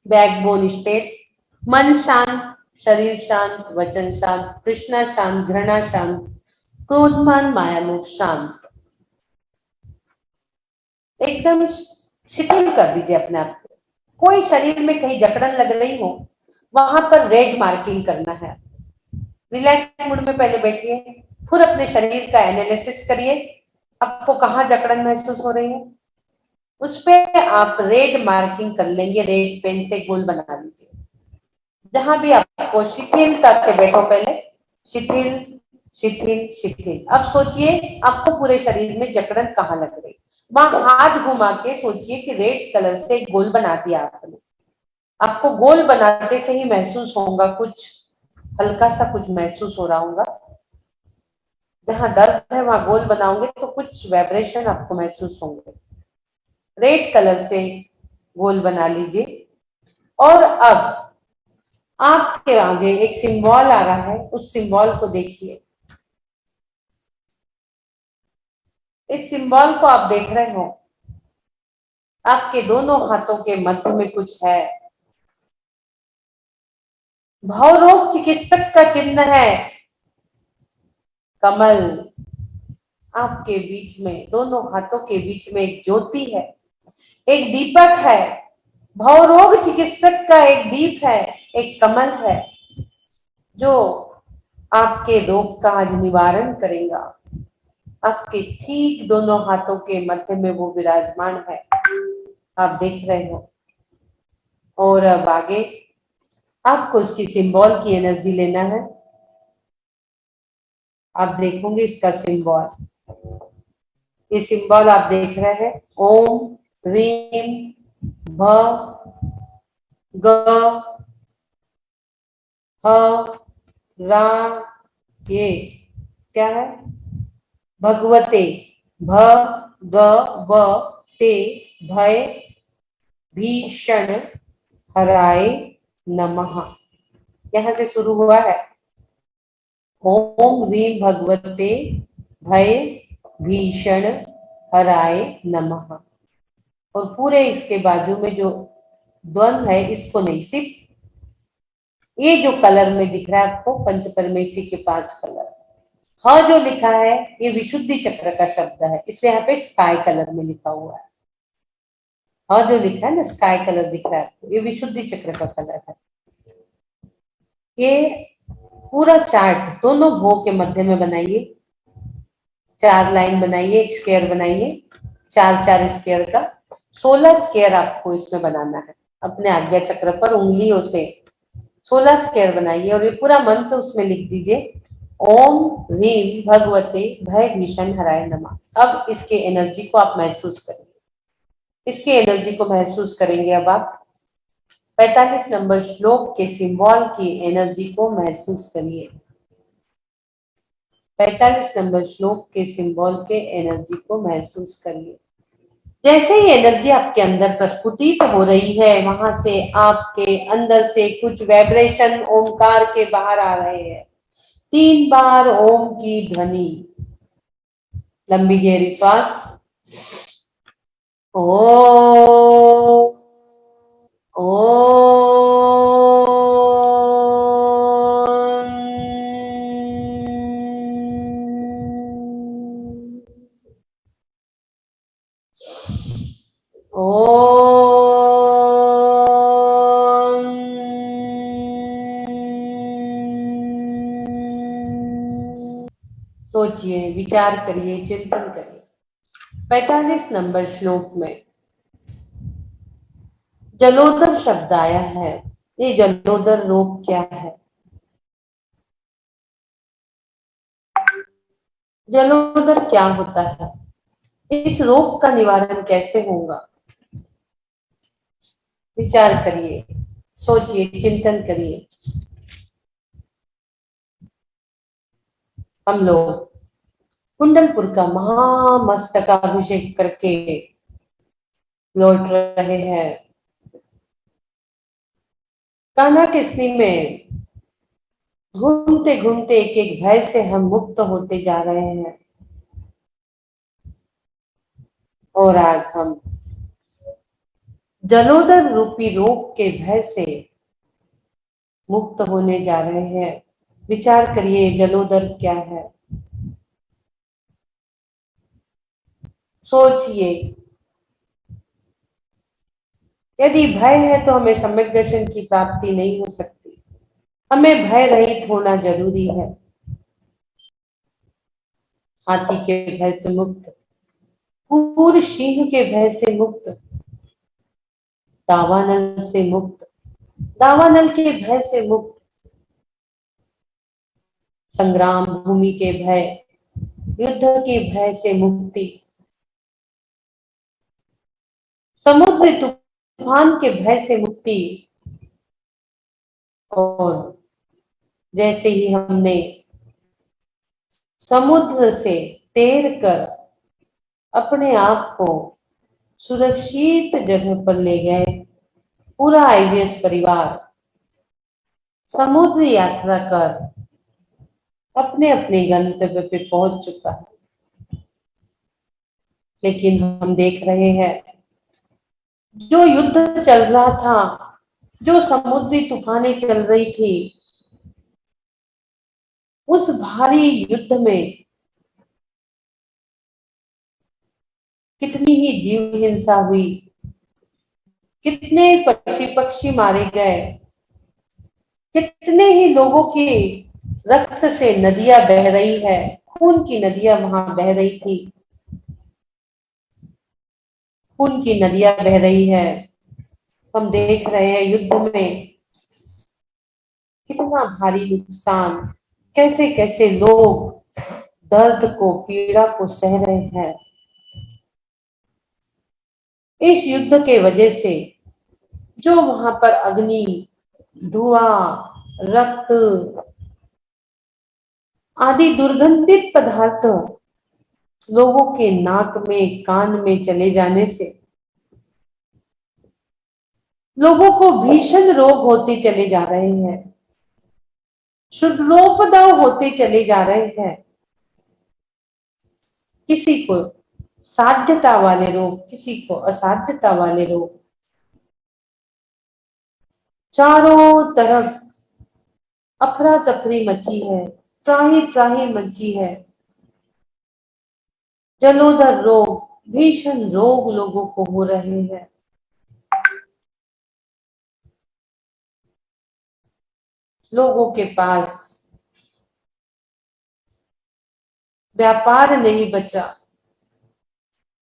Backbone state, मन शांत, शरीर शांत, वचन शांत, तृष्णा शांत, घृणा शांत, क्रोधमान मायालोक शांत। एकदम शिथिल कर दीजिए अपने आप को। कोई शरीर में कहीं जकड़न लग रही हो, वहां पर रेड मार्किंग करना है। रिलैक्स मूड में पहले बैठिए, फिर अपने शरीर का एनालिसिस करिए, आपको कहाँ जकड़न महसूस हो रही है, उस पे आप रेड मार्किंग कर लेंगे। रेड पेन से गोल बना लीजिए। जहां भी आपको शिथिलता से बैठो पहले, शिथिल शिथिल शिथिल। अब सोचिए आपको पूरे शरीर में जकड़न कहाँ लग रही, वहां हाथ घुमा के सोचिए कि रेड कलर से गोल बना दिया आपने। आपको गोल बनाते से ही महसूस होगा, कुछ हल्का सा कुछ महसूस हो रहा होगा। जहां दर्द है वहां गोल बनाओगे तो कुछ वाइब्रेशन आपको महसूस होंगे। रेड कलर से गोल बना लीजिए। और अब आपके आगे एक सिंबल आ रहा है, उस सिंबल को देखिए। इस सिंबल को आप देख रहे हो, आपके दोनों हाथों के मध्य में कुछ है। भवरोग चिकित्सक का चिन्ह है कमल। आपके बीच में, दोनों हाथों के बीच में एक ज्योति है, एक दीपक है। भवरोग चिकित्सक का एक दीप है, एक कमल है, जो आपके रोग का आज निवारण करेगा। आपके ठीक दोनों हाथों के मध्य में वो विराजमान है, आप देख रहे हो। और अब आगे आपको उसकी सिंबल की एनर्जी लेना है। आप देखोगे इसका सिंबल, ये सिंबल आप देख रहे हैं, ओम रीम भ ग ह रा, ये क्या है, भगवते, भ ग व ते, भय भीषण हराय नमः। यहां से शुरू हुआ है, ओम ह्रीं भगवते भय भीषण हराय नमः। और पूरे इसके बाजू में जो द्वंद्व है, इसको नहीं, सिर्फ ये जो कलर में दिख रहा है आपको, पंच परमेश्वरी के 5 कलर, हाँ जो लिखा है ये विशुद्धि चक्र का शब्द है, इसलिए यहाँ पे स्काई कलर में लिखा हुआ है। हाँ जो लिखा है ना, स्काई कलर दिख रहा है आपको, ये विशुद्धि चक्र का कलर है। ये पूरा चार्ट दोनों भो के मध्य में बनाइए, 4 लाइन बनाइए, एक स्क्वायर बनाइए, 4-4 स्क्वायर का 16 स्क्वायर आपको इसमें बनाना है। अपने आज्ञा चक्र पर उंगलियों से 16 स्क्वायर बनाइए और ये पूरा मंत्र उसमें लिख दीजिए, ओम ह्रीं भगवते भय भीषण हराय नमः। अब इसके एनर्जी को आप महसूस करेंगे, इसके एनर्जी को महसूस करेंगे। अब आप 45 नंबर श्लोक के सिंबल की एनर्जी को महसूस करिए। 45 नंबर श्लोक के सिंबल के एनर्जी को महसूस करिए। जैसे ही एनर्जी आपके अंदर प्रस्फुटित हो रही है, वहां से आपके अंदर से कुछ वाइब्रेशन ओमकार के बाहर आ रहे हैं। 3 बार ओम की ध्वनि, लंबी गहरी श्वास, ओ ओ सोचिए, विचार करिए, चिंतन करिए। 45 नंबर श्लोक में जलोदर शब्द आया है। ये जलोदर रोग क्या है? जलोदर क्या होता है? इस रोग का निवारण कैसे होगा? विचार करिए, सोचिए, चिंतन करिए। हम लोग कुंडलपुर का महामस्तकाभिषेक करके लौट रहे हैं। कान्हा किस्नी में घूमते घूमते एक एक भय से हम मुक्त होते जा रहे हैं। और आज हम जलोदर रूपी रोग के भय से मुक्त होने जा रहे हैं। विचार करिए, जलोदर क्या है? सोचिए। यदि भय है तो हमें सम्यक दर्शन की प्राप्ति नहीं हो सकती। हमें भय रहित होना जरूरी है। हाथी के भय से मुक्त, पूर्ण सिंह के भय से मुक्त, दावानल से मुक्त, दावानल के भय से मुक्त, संग्राम भूमि के भय, युद्ध के भय से मुक्ति, समुद्र तूफान के भय से मुक्ति। और जैसे ही हमने समुद्र से तैरकर अपने आप को सुरक्षित जगह पर ले गए, पूरा आईवीएस परिवार समुद्र यात्रा कर अपने अपने गंतव्य पे पहुंच चुका है। लेकिन हम देख रहे हैं, जो युद्ध चल रहा था, जो समुद्री तूफानें चल रही थी, उस भारी युद्ध में कितनी ही जीव हिंसा हुई, कितने पक्षी पक्षी मारे गए, कितने ही लोगों के रक्त से नदियां बह रही है, खून की नदियां वहां बह रही थी, खून की नदियां बह रही है। हम देख रहे हैं युद्ध में कितना भारी नुकसान, कैसे कैसे लोग दर्द को, पीड़ा को सह रहे हैं। इस युद्ध के वजह से जो वहां पर अग्नि, धुआं, रक्त आदि दुर्गंधित पदार्थ लोगों के नाक में, कान में चले जाने से लोगों को भीषण रोग होते चले जा रहे हैं, शुद्धोपदाव होते चले जा रहे हैं। किसी को साध्यता वाले रोग, किसी को असाध्यता वाले रोग, चारों तरफ अफरा तफरी मची है, त्राही त्राही मची है। जलोदर रोग, भीषण रोग लोगों को हो रहे हैं। लोगों के पास व्यापार नहीं बचा,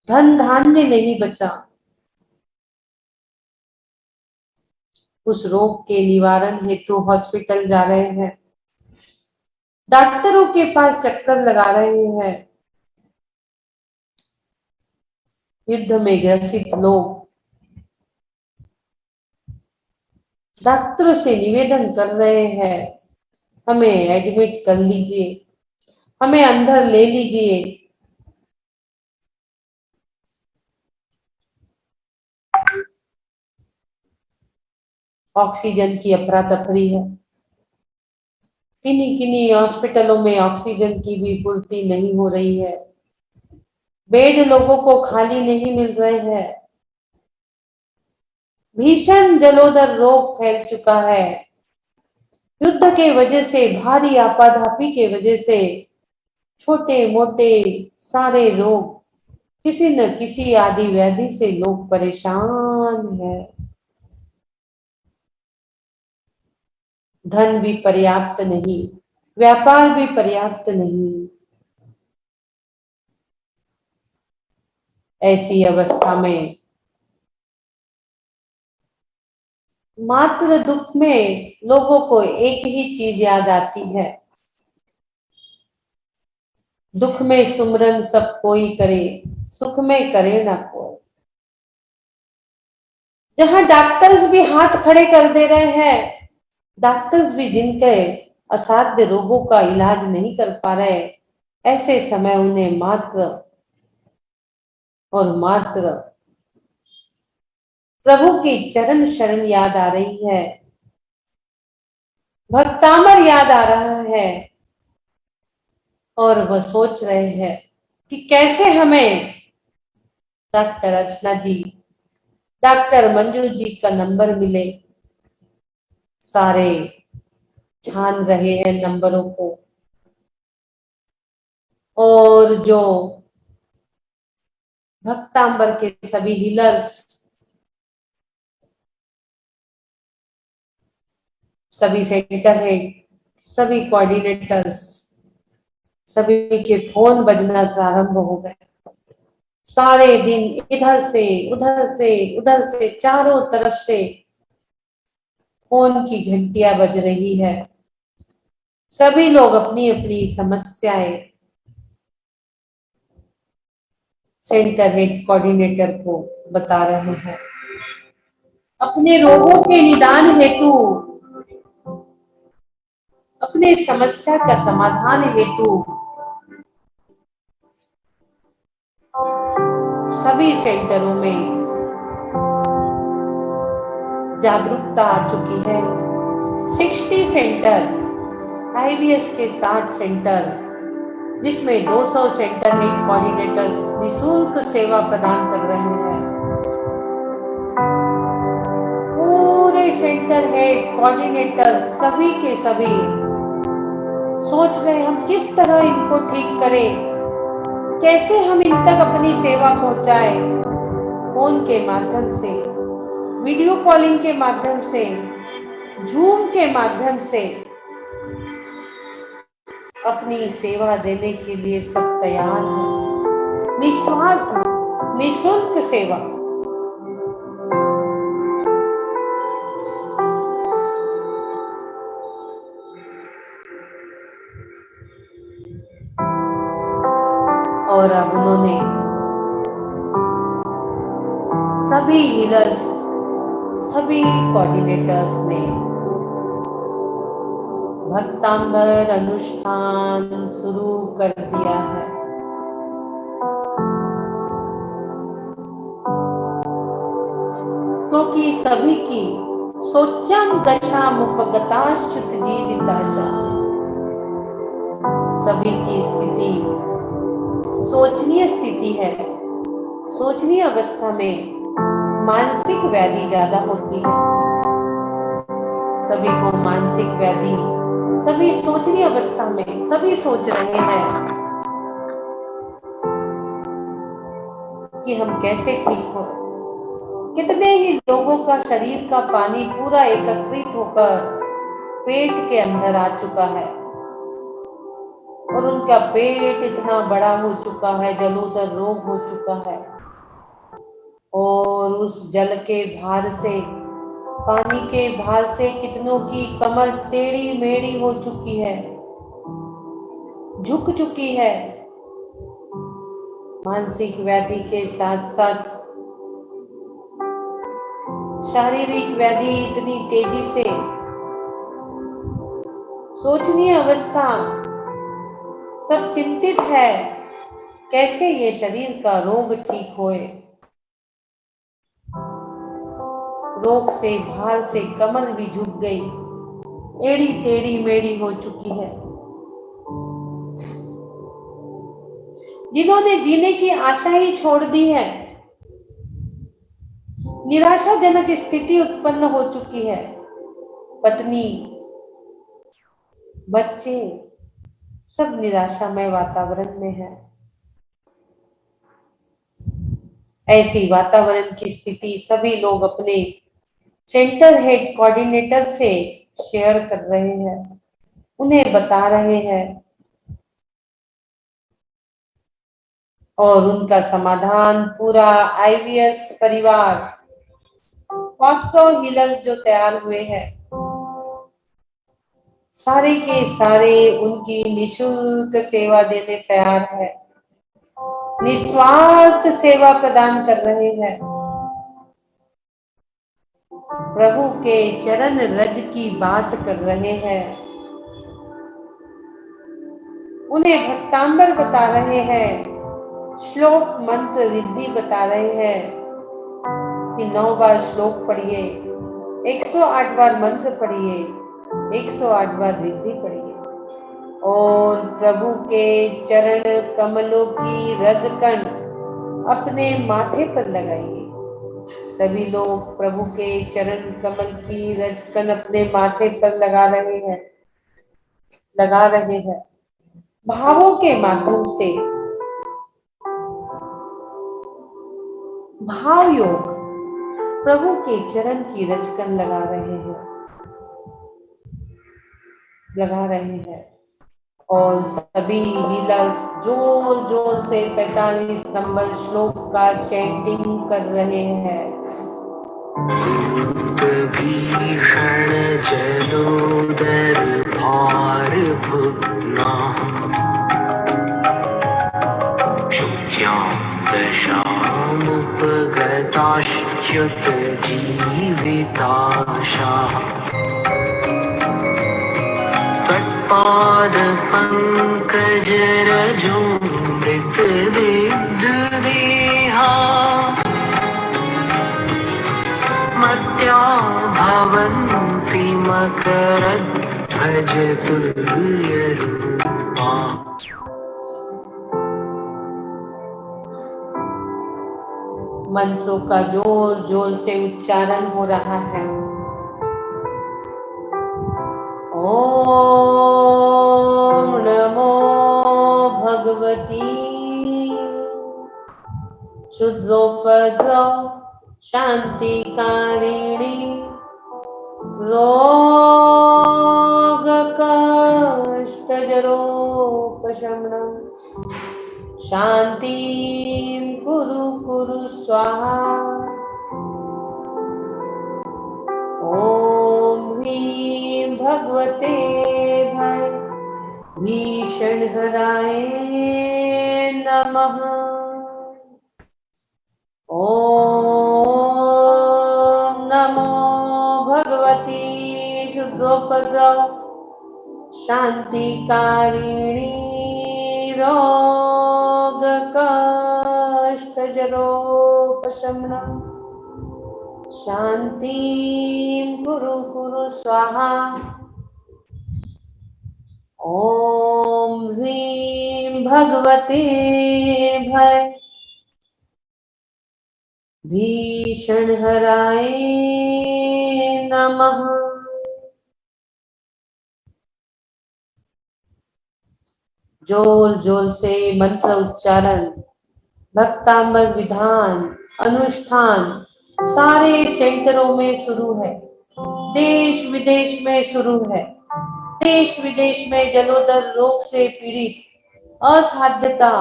धन धान्य नहीं बचा। उस रोग के निवारण हेतु हॉस्पिटल जा रहे हैं, डॉक्टरों के पास चक्कर लगा रहे हैं। युद्ध में ग्रसित लोग डॉक्टरों से निवेदन कर रहे हैं, हमें एडमिट कर लीजिए, हमें अंदर ले लीजिए। ऑक्सीजन की अफरा तफरी है। किन्हीं किन्हीं हॉस्पिटलों में ऑक्सीजन की भी पूर्ति नहीं हो रही है, बेड लोगों को खाली नहीं मिल रहे हैं। भीषण जलोदर रोग फैल चुका है। युद्ध के वजह से, भारी आपाधापी के वजह से छोटे मोटे सारे रोग, किसी न किसी आदि व्याधि से लोग परेशान हैं। धन भी पर्याप्त नहीं, व्यापार भी पर्याप्त नहीं। ऐसी अवस्था में मात्र दुख में लोगों को एक ही चीज याद आती है, दुख में सुमरन सब कोई करे, सुख में करे ना कोई। जहां डॉक्टर्स भी हाथ खड़े कर दे रहे हैं, डॉक्टर्स भी जिनके असाध्य रोगों का इलाज नहीं कर पा रहे, ऐसे समय उन्हें मात्र और मात्र प्रभु की चरण शरण याद आ रही है, भक्तामर याद आ रहा है। और वह सोच रहे हैं कि कैसे हमें डॉक्टर अर्चना जी, डॉक्टर मंजू जी का नंबर मिले, सारे छान रहे हैं नंबरों को, और जो भक्तांबर के सभी हीलर्स, सभी सेंटर हेड, सभी कोऑर्डिनेटर्स, सभी के फोन बजना प्रारंभ हो गए। सारे दिन इधर से उधर से उधर से चारों तरफ से फोन की घंटियां बज रही है। सभी लोग अपनी अपनी समस्याएं सेंटर हेड कोऑर्डिनेटर को बता रहे हैं। अपने रोगों के निदान हेतु, अपने समस्या का समाधान हेतु सभी सेंटरों में जागरूकता आ चुकी है। 60 सेंटर, आईवीएस के 60 सेंटर, जिसमें 200 सेंटर हेड कोऑर्डिनेटर्स निःशुल्क सेवा प्रदान कर रहे हैं। पूरे सेंटर हेड कोऑर्डिनेटर सभी के सभी सोच रहे हैं हम किस तरह इनको ठीक करें, कैसे हम इन तक अपनी सेवा पहुंचाए। फोन के माध्यम से, वीडियो कॉलिंग के माध्यम से, जूम के माध्यम से अपनी सेवा देने के लिए सब तैयार हैं। निस्वार्थ, निःशुल्क सेवा। और अब उन्होंने सभी हीलर्स, सभी कोऑर्डिनेटर्स ने भक्तांबर अनुष्ठान शुरू कर दिया है। क्योंकि सभी की सोचम दशा मुपगताश्च्युत जीविताशा, सभी की स्थिति सोचनीय स्थिति है। सोचनीय अवस्था में मानसिक व्याधि ज्यादा होती है। सभी को मानसिक व्याधि, सभी सोचनीय अवस्था में सभी सोच रहे हैं कि हम कैसे ठीक हो। कितने ही लोगों का शरीर का पानी पूरा एकत्रित होकर पेट के अंदर आ चुका है और उनका पेट इतना बड़ा हो चुका है, जलोदर रोग हो चुका है, और उस जल के भार से, पानी के भार से कितनों की कमर टेढ़ी मेढ़ी हो चुकी है, झुक चुकी है। मानसिक व्याधि के साथ साथ शारीरिक व्याधि इतनी तेजी से, सोचनीय अवस्था, सब चिंतित है कैसे ये शरीर का रोग ठीक होए। रोग से, भार से कमर भी झुक गई, एड़ी टेढ़ी मेढ़ी हो चुकी है। जिन्होंने जीने की आशा ही छोड़ दी है, निराशाजनक स्थिति उत्पन्न हो चुकी है। पत्नी, बच्चे सब निराशामय वातावरण में है। ऐसी वातावरण की स्थिति सभी लोग अपने सेंटर हेड कोऑर्डिनेटर से शेयर कर रहे हैं, उन्हें बता रहे हैं, और उनका समाधान पूरा आईवीएस परिवार 500 हीलर्स जो तैयार हुए हैं, सारे के सारे उनकी निःशुल्क सेवा देने तैयार है, निस्वार्थ सेवा प्रदान कर रहे हैं। प्रभु के चरण रज की बात कर रहे हैं, उन्हें भक्तांबर बता रहे हैं, श्लोक मंत्र रिद्धि बता रहे हैं कि 9 बार श्लोक पढ़िए, 108 बार मंत्र पढ़िए, 108 बार रिद्धि पढ़िए, और प्रभु के चरण कमलों की रजकण अपने माथे पर लगाइए। सभी लोग प्रभु के चरण कमल की रजकन अपने माथे पर लगा रहे हैं भावों के माध्यम से। भाव योग प्रभु के चरण की रजकन लगा रहे हैं और सभी हीलर्स जोर जोर से 45 नंबर श्लोक का चैंटिंग कर रहे हैं। भीषण जलोदर भार भुग्ना शुच्यां दशामुपगताश्च्युत जीविताशाः तत्पाद पंकज रजो मृत देहा मत्या भवन्ति मकरध्वज तुल्यरूपा। मंत्रों का जोर जोर से उच्चारण हो रहा है। ओम नमो भगवती शुद्धोपद्रव शांतिकारिणी रोगकष्टजरोपशमनम् शांतिं कुरु कुरु स्वाहा। ओम ह्रीं भगवते भीषणहराय नमः। ओम नमो भगवती शुद्धोपद्रव शांतिकारिणी रोगकष्टजरोपशमनम् शांतिं कुरु कुरु स्वाहा। ओम ह्रीं भगवते भीषणहराय नमः। जोर जोर से मंत्र उच्चारण, भक्तामर विधान, अनुष्ठान सारे सेंटरों में शुरू है, देश विदेश में शुरू है। देश विदेश में जलोदर रोग से पीड़ित, असाध्यता,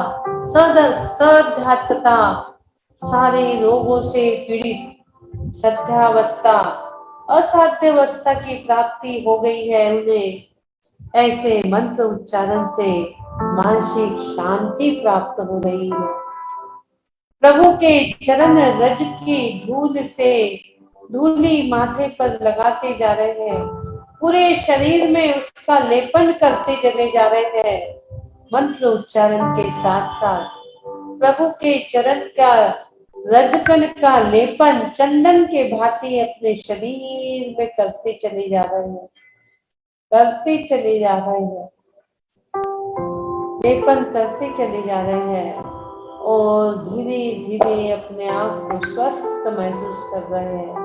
सध्यात्मता, सारे रोगों से पीड़ित, सध्यावस्था, असाध्यावस्था की प्राप्ति हो गई है उन्हें। ऐसे मंत्र उच्चारण से मानसिक शांति प्राप्त हो रही है। प्रभु के चरण रज की धूली माथे पर लगाते जा रहे हैं, पूरे शरीर में उसका लेपन करते चले जा रहे हैं। मंत्र उच्चारण के साथ साथ प्रभु के चरण का रजकन का लेपन चंदन के भांति अपने शरीर में करते चले जा रहे हैं, लेपन करते चले जा रहे हैं और धीरे धीरे अपने आप को स्वस्थ महसूस कर रहे हैं,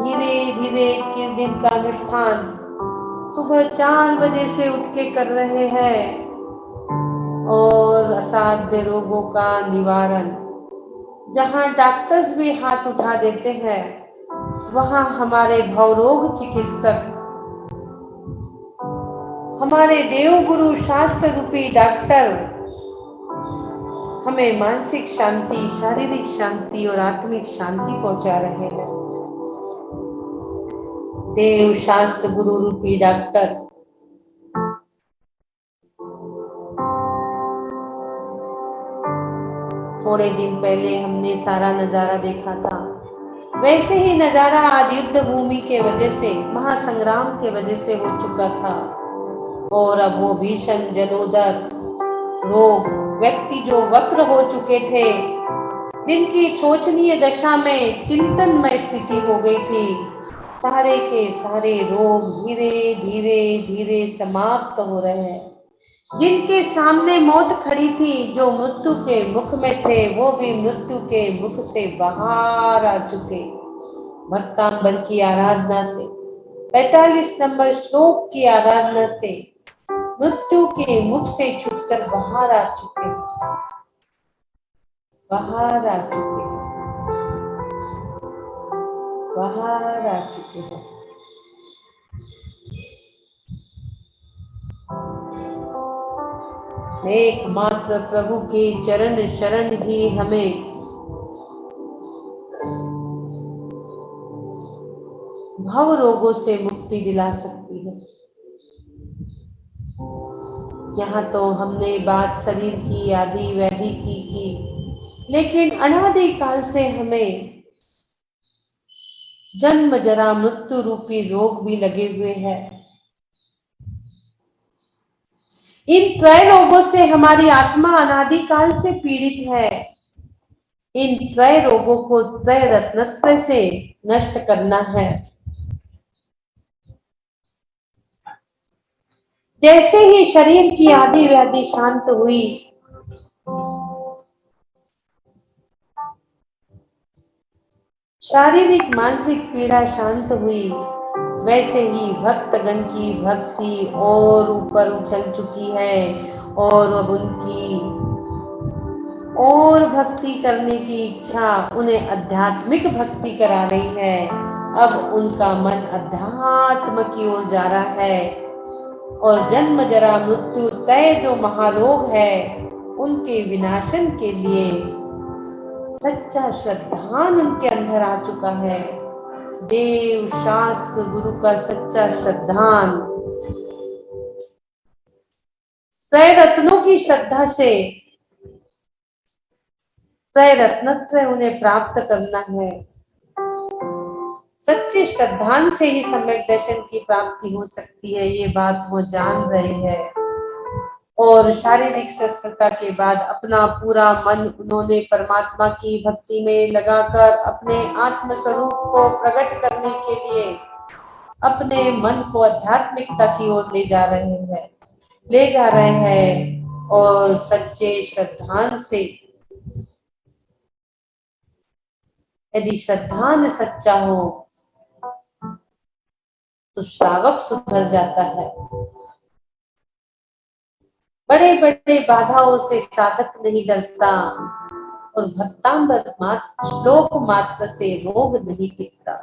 धीरे धीरे 21 दिन का अनुष्ठान सुबह 4 बजे से उठ के कर रहे हैं और असाध्य रोगों का निवारण। जहाँ डॉक्टर्स भी हाथ उठा देते हैं, वहाँ हमारे भवरोग चिकित्सक, हमारे देवगुरु शास्त्र रूपी डॉक्टर हमें मानसिक शांति, शारीरिक शांति और आत्मिक शांति पहुंचा रहे हैं। देव शास्त्र गुरु रूपी डॉक्टर थोड़े दिन पहले हमने सारा नजारा देखा था, वैसे ही नजारा आज युद्ध भूमि के वजह से, महासंग्राम के वजह से हो चुका था। और अब वो भीषण जलोदर रोग व्यक्ति जो वक्र हो चुके थे, जिनकी शोचनीय दशा में चिंतनमय स्थिति हो गई थी, सारे के सारे रोग धीरे धीरे धीरे समाप्त हो रहे हैं। जिनके सामने मौत खड़ी थी, जो मृत्यु के मुख में थे, वो भी मृत्यु के मुख से बाहर आ चुके भक्तांबर की आराधना से। 45 नंबर श्लोक की आराधना से मृत्यु के मुख से छूटकर बाहर आ चुके, बाहर आ चुके, बाहर आ चुके हैं। एकमात्र प्रभु के चरण शरण ही हमें भव रोगों से मुक्ति दिला सकती है। यहाँ तो हमने बात शरीर की, आदि व्याधि की, लेकिन अनादि काल से हमें जन्म जरा मृत्यु रूपी रोग भी लगे हुए हैं। इन त्रय रोगों से हमारी आत्मा अनादि काल से पीड़ित है। इन त्रय रोगों को त्रय रत्नत्रय से नष्ट करना है। जैसे ही शरीर की आदि व्याधि शांत हुई, शारीरिक मानसिक पीड़ा शांत हुई, वैसे ही भक्तगण की भक्ति और ऊपर उछल चुकी है और अब उनकी और भक्ति करने की इच्छा उन्हें आध्यात्मिक भक्ति करा रही है। अब उनका मन अध्यात्म की ओर जा रहा है और जन्म जरा मृत्यु तय जो महारोग है, उनके विनाशन के लिए सच्चा श्रद्धान उनके अंदर आ चुका है। देव शास्त्र गुरु का सच्चा श्रद्धान त्रय रत्नों की श्रद्धा से त्रय रत्नत्रय उन्हें प्राप्त करना है। सच्चे श्रद्धान से ही सम्यक दर्शन की प्राप्ति हो सकती है, ये बात वो जान रहे हैं। और शारीरिक स्वस्थता के बाद अपना पूरा मन उन्होंने परमात्मा की भक्ति में लगाकर अपने आत्म स्वरूप को प्रकट करने के लिए अपने मन को आध्यात्मिकता की ओर ले जा रहे हैं और सच्चे श्रद्धान से, यदि श्रद्धान सच्चा हो तो श्रावक सुधर जाता है। बड़े बड़े बाधाओं से साधक नहीं डरता और भक्तांबर मात्र श्लोक मात्र से रोग नहीं टिकता।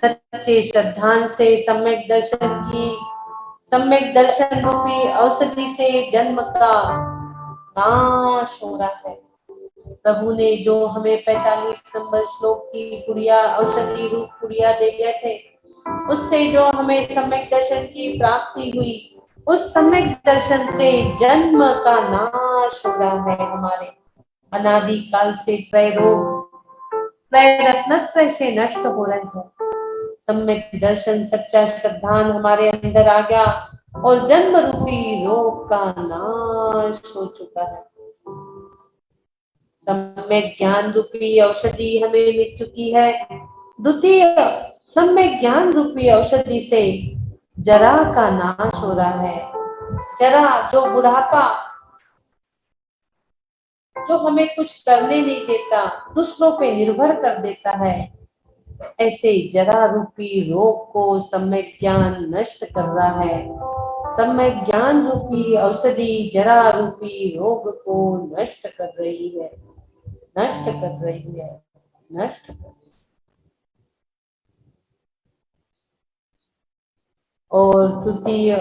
सच्चे श्रद्धान से सम्यक दर्शन रूपी औषधि से जन्म का नाश हो रहा है। प्रभु ने जो हमें 45 नंबर श्लोक की पुड़िया, औषधि रूप पुड़िया दे गए थे, उससे जो हमें सम्यक दर्शन की प्राप्ति हुई, उस सम्यक दर्शन से जन्म का नाश हो रहा है। हमारे अनादि काल से त्रय रोग त्रय रत्नत्रय से नष्ट हो रहे हैं। सम्यक दर्शन सच्चा श्रद्धान हमारे अंदर आ गया और जन्म रूपी रोग का नाश हो चुका है। सम्यक ज्ञान रूपी औषधि हमें मिल चुकी है। द्वितीय सम्यक ज्ञान रूपी औषधि से जरा का नाश हो रहा है। जरा जो बुढ़ापा जो हमें कुछ करने नहीं देता, दूसरों पे निर्भर कर देता है, ऐसे जरा रूपी रोग को सम्यक ज्ञान नष्ट कर रहा है। सम्यक ज्ञान रूपी औषधि जरा रूपी रोग को नष्ट कर रही है, नष्ट कर रही है, नष्ट कर रही है। और तृतीय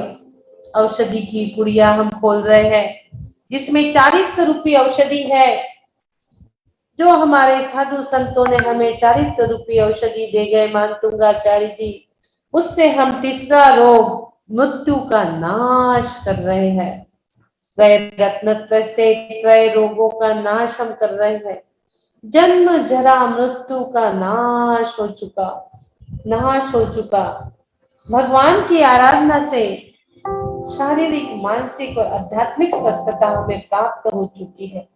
औषधि की पुड़िया हम खोल रहे हैं, जिसमें चारित्र रूपी औषधि है। जो हमारे साधु संतों ने हमें चारित्र रूपी औषधि दे गए, मानतुंगाचार्य जी, उससे हम तीसरा रोग मृत्यु का नाश कर रहे हैं। त्रय रत्नत्रय से त्रय रोगों का नाश हम कर रहे हैं। जन्म जरा मृत्यु का नाश हो चुका। भगवान की आराधना से शारीरिक, मानसिक और आध्यात्मिक स्वस्थता हमें प्राप्त हो चुकी है।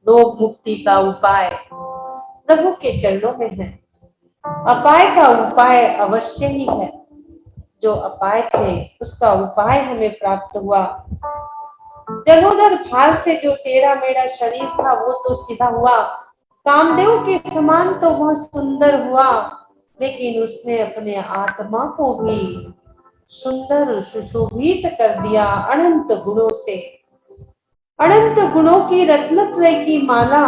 रोग मुक्ति का उपाय प्रभु के चरणों में है। अपाय का उपाय अवश्य ही है। जो अपाय थे उसका उपाय हमें प्राप्त हुआ। जलोदर भाल से जो टेढ़ा मेढ़ा शरीर था वो तो सीधा हुआ, कामदेव के समान तो वह सुंदर हुआ, लेकिन उसने अपने आत्मा को भी सुंदर सुशोभित कर दिया अनंत गुणों से। अनंत गुणों की रत्नत्रय की माला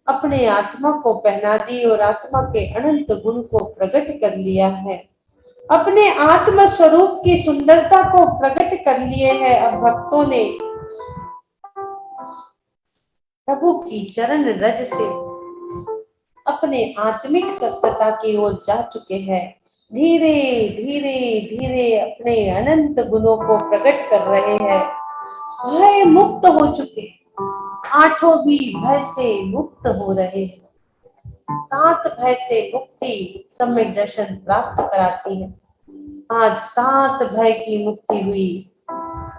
अपने आत्मा को पहना दी और आत्मा के अनंत गुण को प्रकट कर लिया है। अपने आत्म स्वरूप की सुंदरता को प्रकट कर लिए हैं। अब भक्तों ने प्रभु की चरण रज से अपने आत्मिक स्वस्थता की ओर जा चुके हैं। धीरे धीरे धीरे अपने अनंत गुणों को प्रकट कर रहे हैं। भय मुक्त हो चुके, आठों भी भय से मुक्त हो रहे हैं। 7 भय से मुक्ति सम्यक दर्शन प्राप्त कराती है। आज 7 भय की मुक्ति हुई।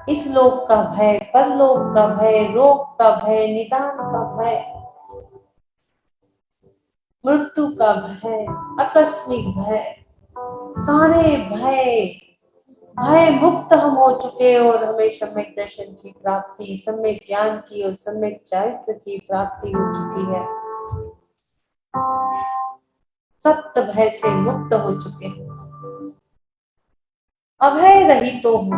इस लोक का भय, परलोक का भय, रोग का भय, निदान का भय, मृत्यु का भय, आकस्मिक भय, सारे भय मुक्त हम हो चुके और हमें सम्यक दर्शन की प्राप्ति, सम्यक ज्ञान की और सम्यक चारित्र की प्राप्ति हो चुकी है। 7 भय से मुक्त हो चुके हैं। अभय रहित तो हम,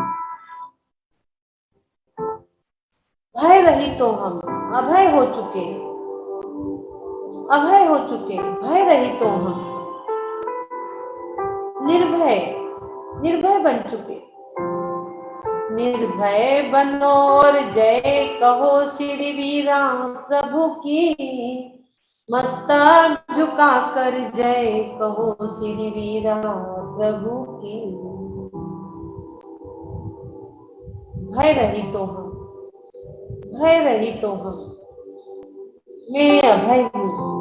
भय रहित तो हम, अभय हो चुके, अभय हो चुके, भय रहित तो हम, निर्भय निर्भय बन चुके। निर्भय बनो और जय कहो श्री वीरा प्रभु की, मस्तक झुका कर जय कहो श्री वीरा प्रभु की। भय रहित तो हम, भय रहित तो हम, मैं अभय हूँ।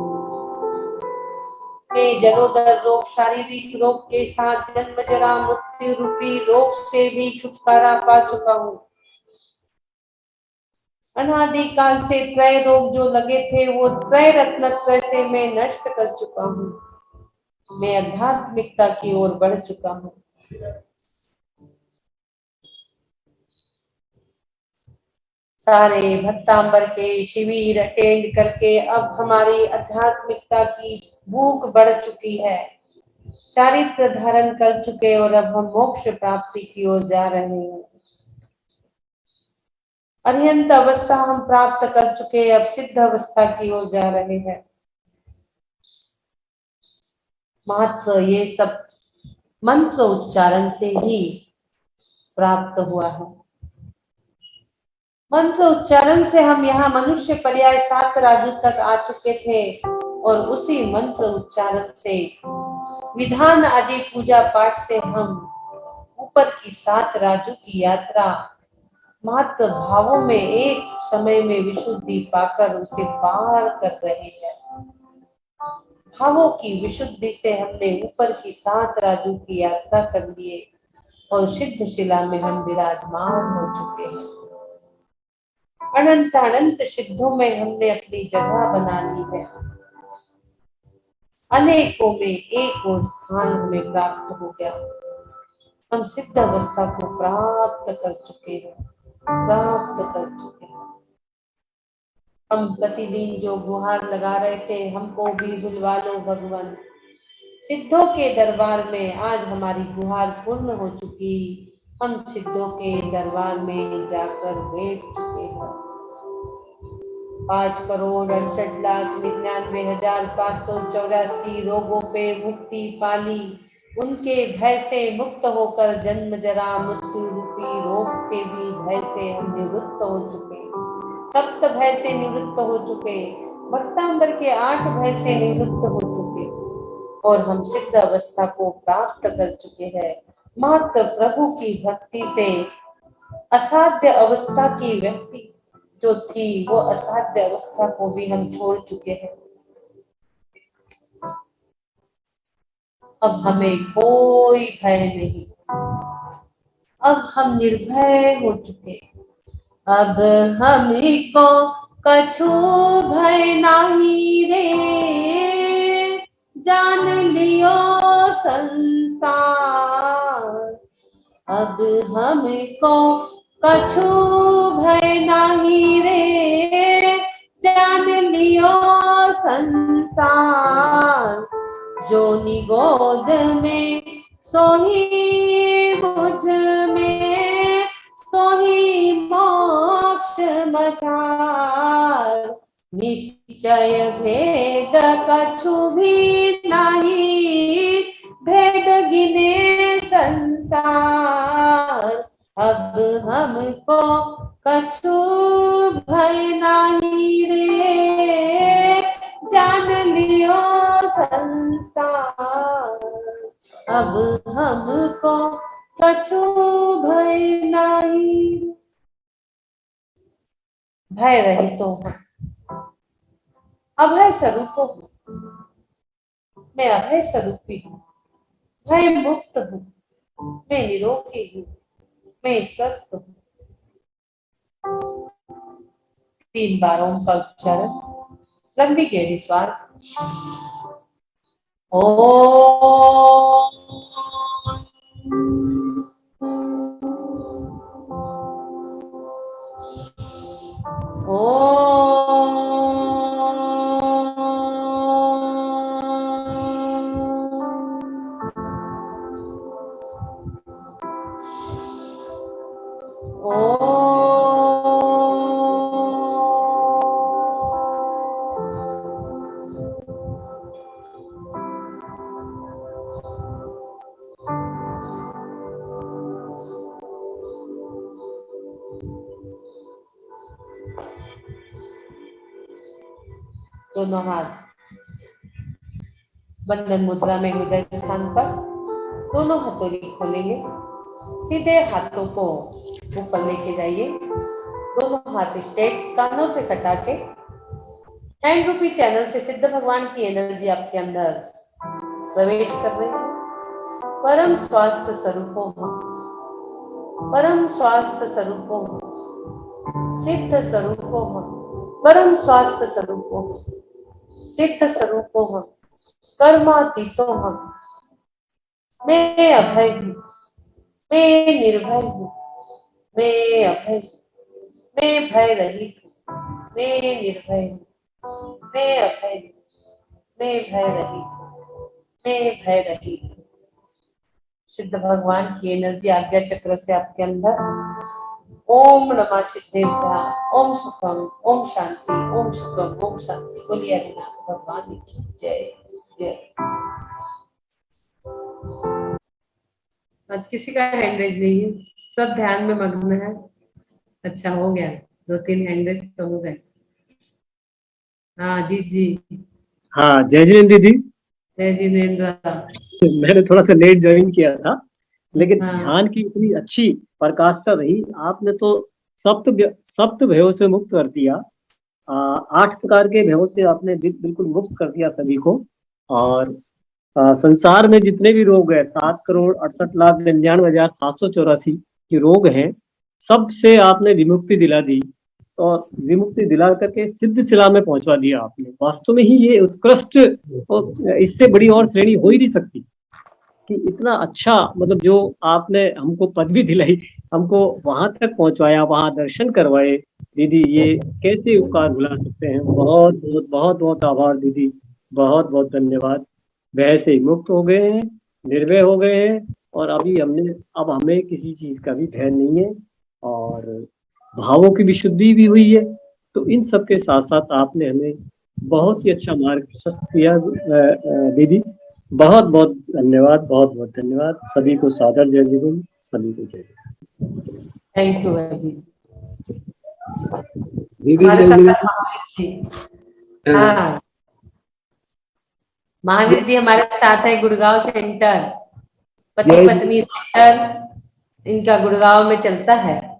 मैं जलोदर रोग, शारीरिक रोग के साथ जन्म जरा मृत्यु रूपी रोग से भी छुटकारा पा चुका हूँ। अनादिकाल से त्रय रोग जो लगे थे वो त्रय रत्नत्रय से मैं नष्ट कर चुका हूँ। मैं आध्यात्मिकता की ओर बढ़ चुका हूँ। सारे भक्तांबर के शिविर अटेंड करके अब हमारी आध्यात्मिकता की भूख बढ़ चुकी है, चारित्र धारण कर चुके और अब हम मोक्ष प्राप्ति की ओर जा रहे हैं। अरिहंत अवस्था हम प्राप्त कर चुके, अब सिद्ध अवस्था की ओर जा रहे हैं। मात्र ये सब मंत्र उच्चारण से ही प्राप्त हुआ है। मंत्र उच्चारण से हम यहाँ मनुष्य पर्याय 7 राजू तक आ चुके थे और उसी मंत्र उच्चारण से विधान आदि पूजा पाठ से हम ऊपर की 7 राजू की यात्रा मात्र भावों में एक समय में विशुद्धि पाकर उसे पार कर रहे हैं। भावों की विशुद्धि से हमने ऊपर की 7 राजू की यात्रा कर लिए और सिद्ध शिला में हम विराजमान हो चुके हैं। अनंत अनंत सिद्धों में हमने अपनी जगह बना ली है। अनेकों में एक और स्थान हमें प्राप्त हो गया। हम सिद्ध अवस्था को प्राप्त कर चुके हैं, प्राप्त कर चुके हैं। हम प्रतिदिन जो गुहार लगा रहे थे, हमको भी बुलवा लो भगवान। सिद्धों के दरबार में आज हमारी गुहार पूर्ण हो चुकी। हम सिद्धों के दरबार में जाकर बैठ चुके हैं। 5,68,99,584 रोगों पे मुक्ति पाली। उनके भय से मुक्त होकर जन्म जरा मृत्यु रूपी रोग के भी भय से हम निवृत्त हो चुके, 7 भय से निवृत्त हो चुके, भक्तांबर के 8 भय से निवृत्त हो चुके और हम सिद्ध अवस्था को प्राप्त कर चुके हैं। मात्र प्रभु की भक्ति से असाध्य अवस्था की व्यक्ति जो थी वो असाध्य अवस्था को भी हम छोड़ चुके हैं। अब हमें कोई भय नहीं, अब हम निर्भय हो चुके। अब हमको कछु भय नहीं रे, जान लियो संसार, अब हमको कछु भय नाही रे, जान लियो संसार, जो निगोद में सोही मुझ में, सोही मोक्ष मझार, निश्चय भेद कछु भी नहीं, भेद गिने संसार, अब हमको कछु भय नहीं रे, जान लियो संसार, अब हमको कछु भय नहीं। भय रहित तो हूँ, अभय स्वरूप हूँ, मैं अभय स्वरूपी हूँ, भय मुक्त हूँ, मैं निरोगी हूँ, मैं स्वस्थ हूँ। 3 बार ओम का उच्चारण, लंबी गहरी श्वास। दोनों हाथ बंधन मुद्रा में हृदय स्थान पर, दोनों हथेली खोलेंगे, सीधे हाथों को ऊपर लेके जाइए, दोनों हाथ स्ट्रेट कानों से सटा के, हैंड रूपी चैनल से सिद्ध भगवान की एनर्जी आपके अंदर प्रवेश कर रही है। परम स्वास्थ्य स्वरूपों हम, परम स्वास्थ्य स्वरूपों हम, सिद्ध स्वरूपों हम, परम स्वास्थ्य स्वरूपों हम, सिद्ध स्वरूपों हम, कर्मातीतों हम। मैं अभय हूँ, मैं निर्भय हूँ, मैं अभय हूँ, मैं भय रहित हूँ, मैं निर्भय हूँ, मैं अभय हूँ, मैं भय रहित हूँ, मैं भय रहित हूँ। सिद्ध भगवान की एनर्जी आज्ञा चक्र से आपके अंदर। ओम नमः सिद्धेभ्याम, ओम सुखम, ओम शांति, ओम सुखम, ओम शांति। बोलिए हरिनाथ भगवान की जय जय। आज किसी का हैंड रेज नहीं है, सब ध्यान में मग्न है। अच्छा हो गया, 2-3 हैंड रेज तो हो गए। हाँ जी जी, हाँ जय जिनेन्द्र दीदी। जय जिनेन्द्र। मैंने थोड़ा सा लेट ज्वाइन किया था, लेकिन हाँ। ध्यान की इतनी अच्छी प्रकाष्ठा रही। आपने तो सप्त भयों से मुक्त कर दिया, 8 प्रकार के भयों से आपने बिल्कुल मुक्त कर दिया सभी को। और संसार में जितने भी रोग है, 7,68,99,784 के रोग हैं, सबसे आपने विमुक्ति दिला दी, और विमुक्ति दिला करके सिद्ध शिला में पहुंचवा दिया आपने। वास्तव में ही ये उत्कृष्ट, और इससे बड़ी और श्रेणी हो ही नहीं सकती कि इतना अच्छा, मतलब जो आपने हमको पदवी दिलाई, हमको वहां तक पहुंचवाया, वहां दर्शन करवाए। दीदी ये कैसे उपकार भुला सकते हैं। बहुत बहुत बहुत बहुत आभार दीदी, बहुत बहुत धन्यवाद। भय से मुक्त हो गए हैं, निर्भय हो गए हैं, और अब हमें किसी चीज का भी भय नहीं है, और भावों की विशुद्धि भी हुई है। तो इन सब के साथ साथ आपने हमें बहुत ही अच्छा मार्ग प्रशस्त किया दीदी। बहुत बहुत धन्यवाद, बहुत बहुत धन्यवाद। सभी को सादर जय गुरु, सभी को जय। थैंक यू जी। दीदी हमारे जय साथ महावीर जी। हाँ, महावीर जी हमारे साथ है, गुड़गांव सेंटर, पति पत्नी सेंटर इनका गुड़गांव में चलता है।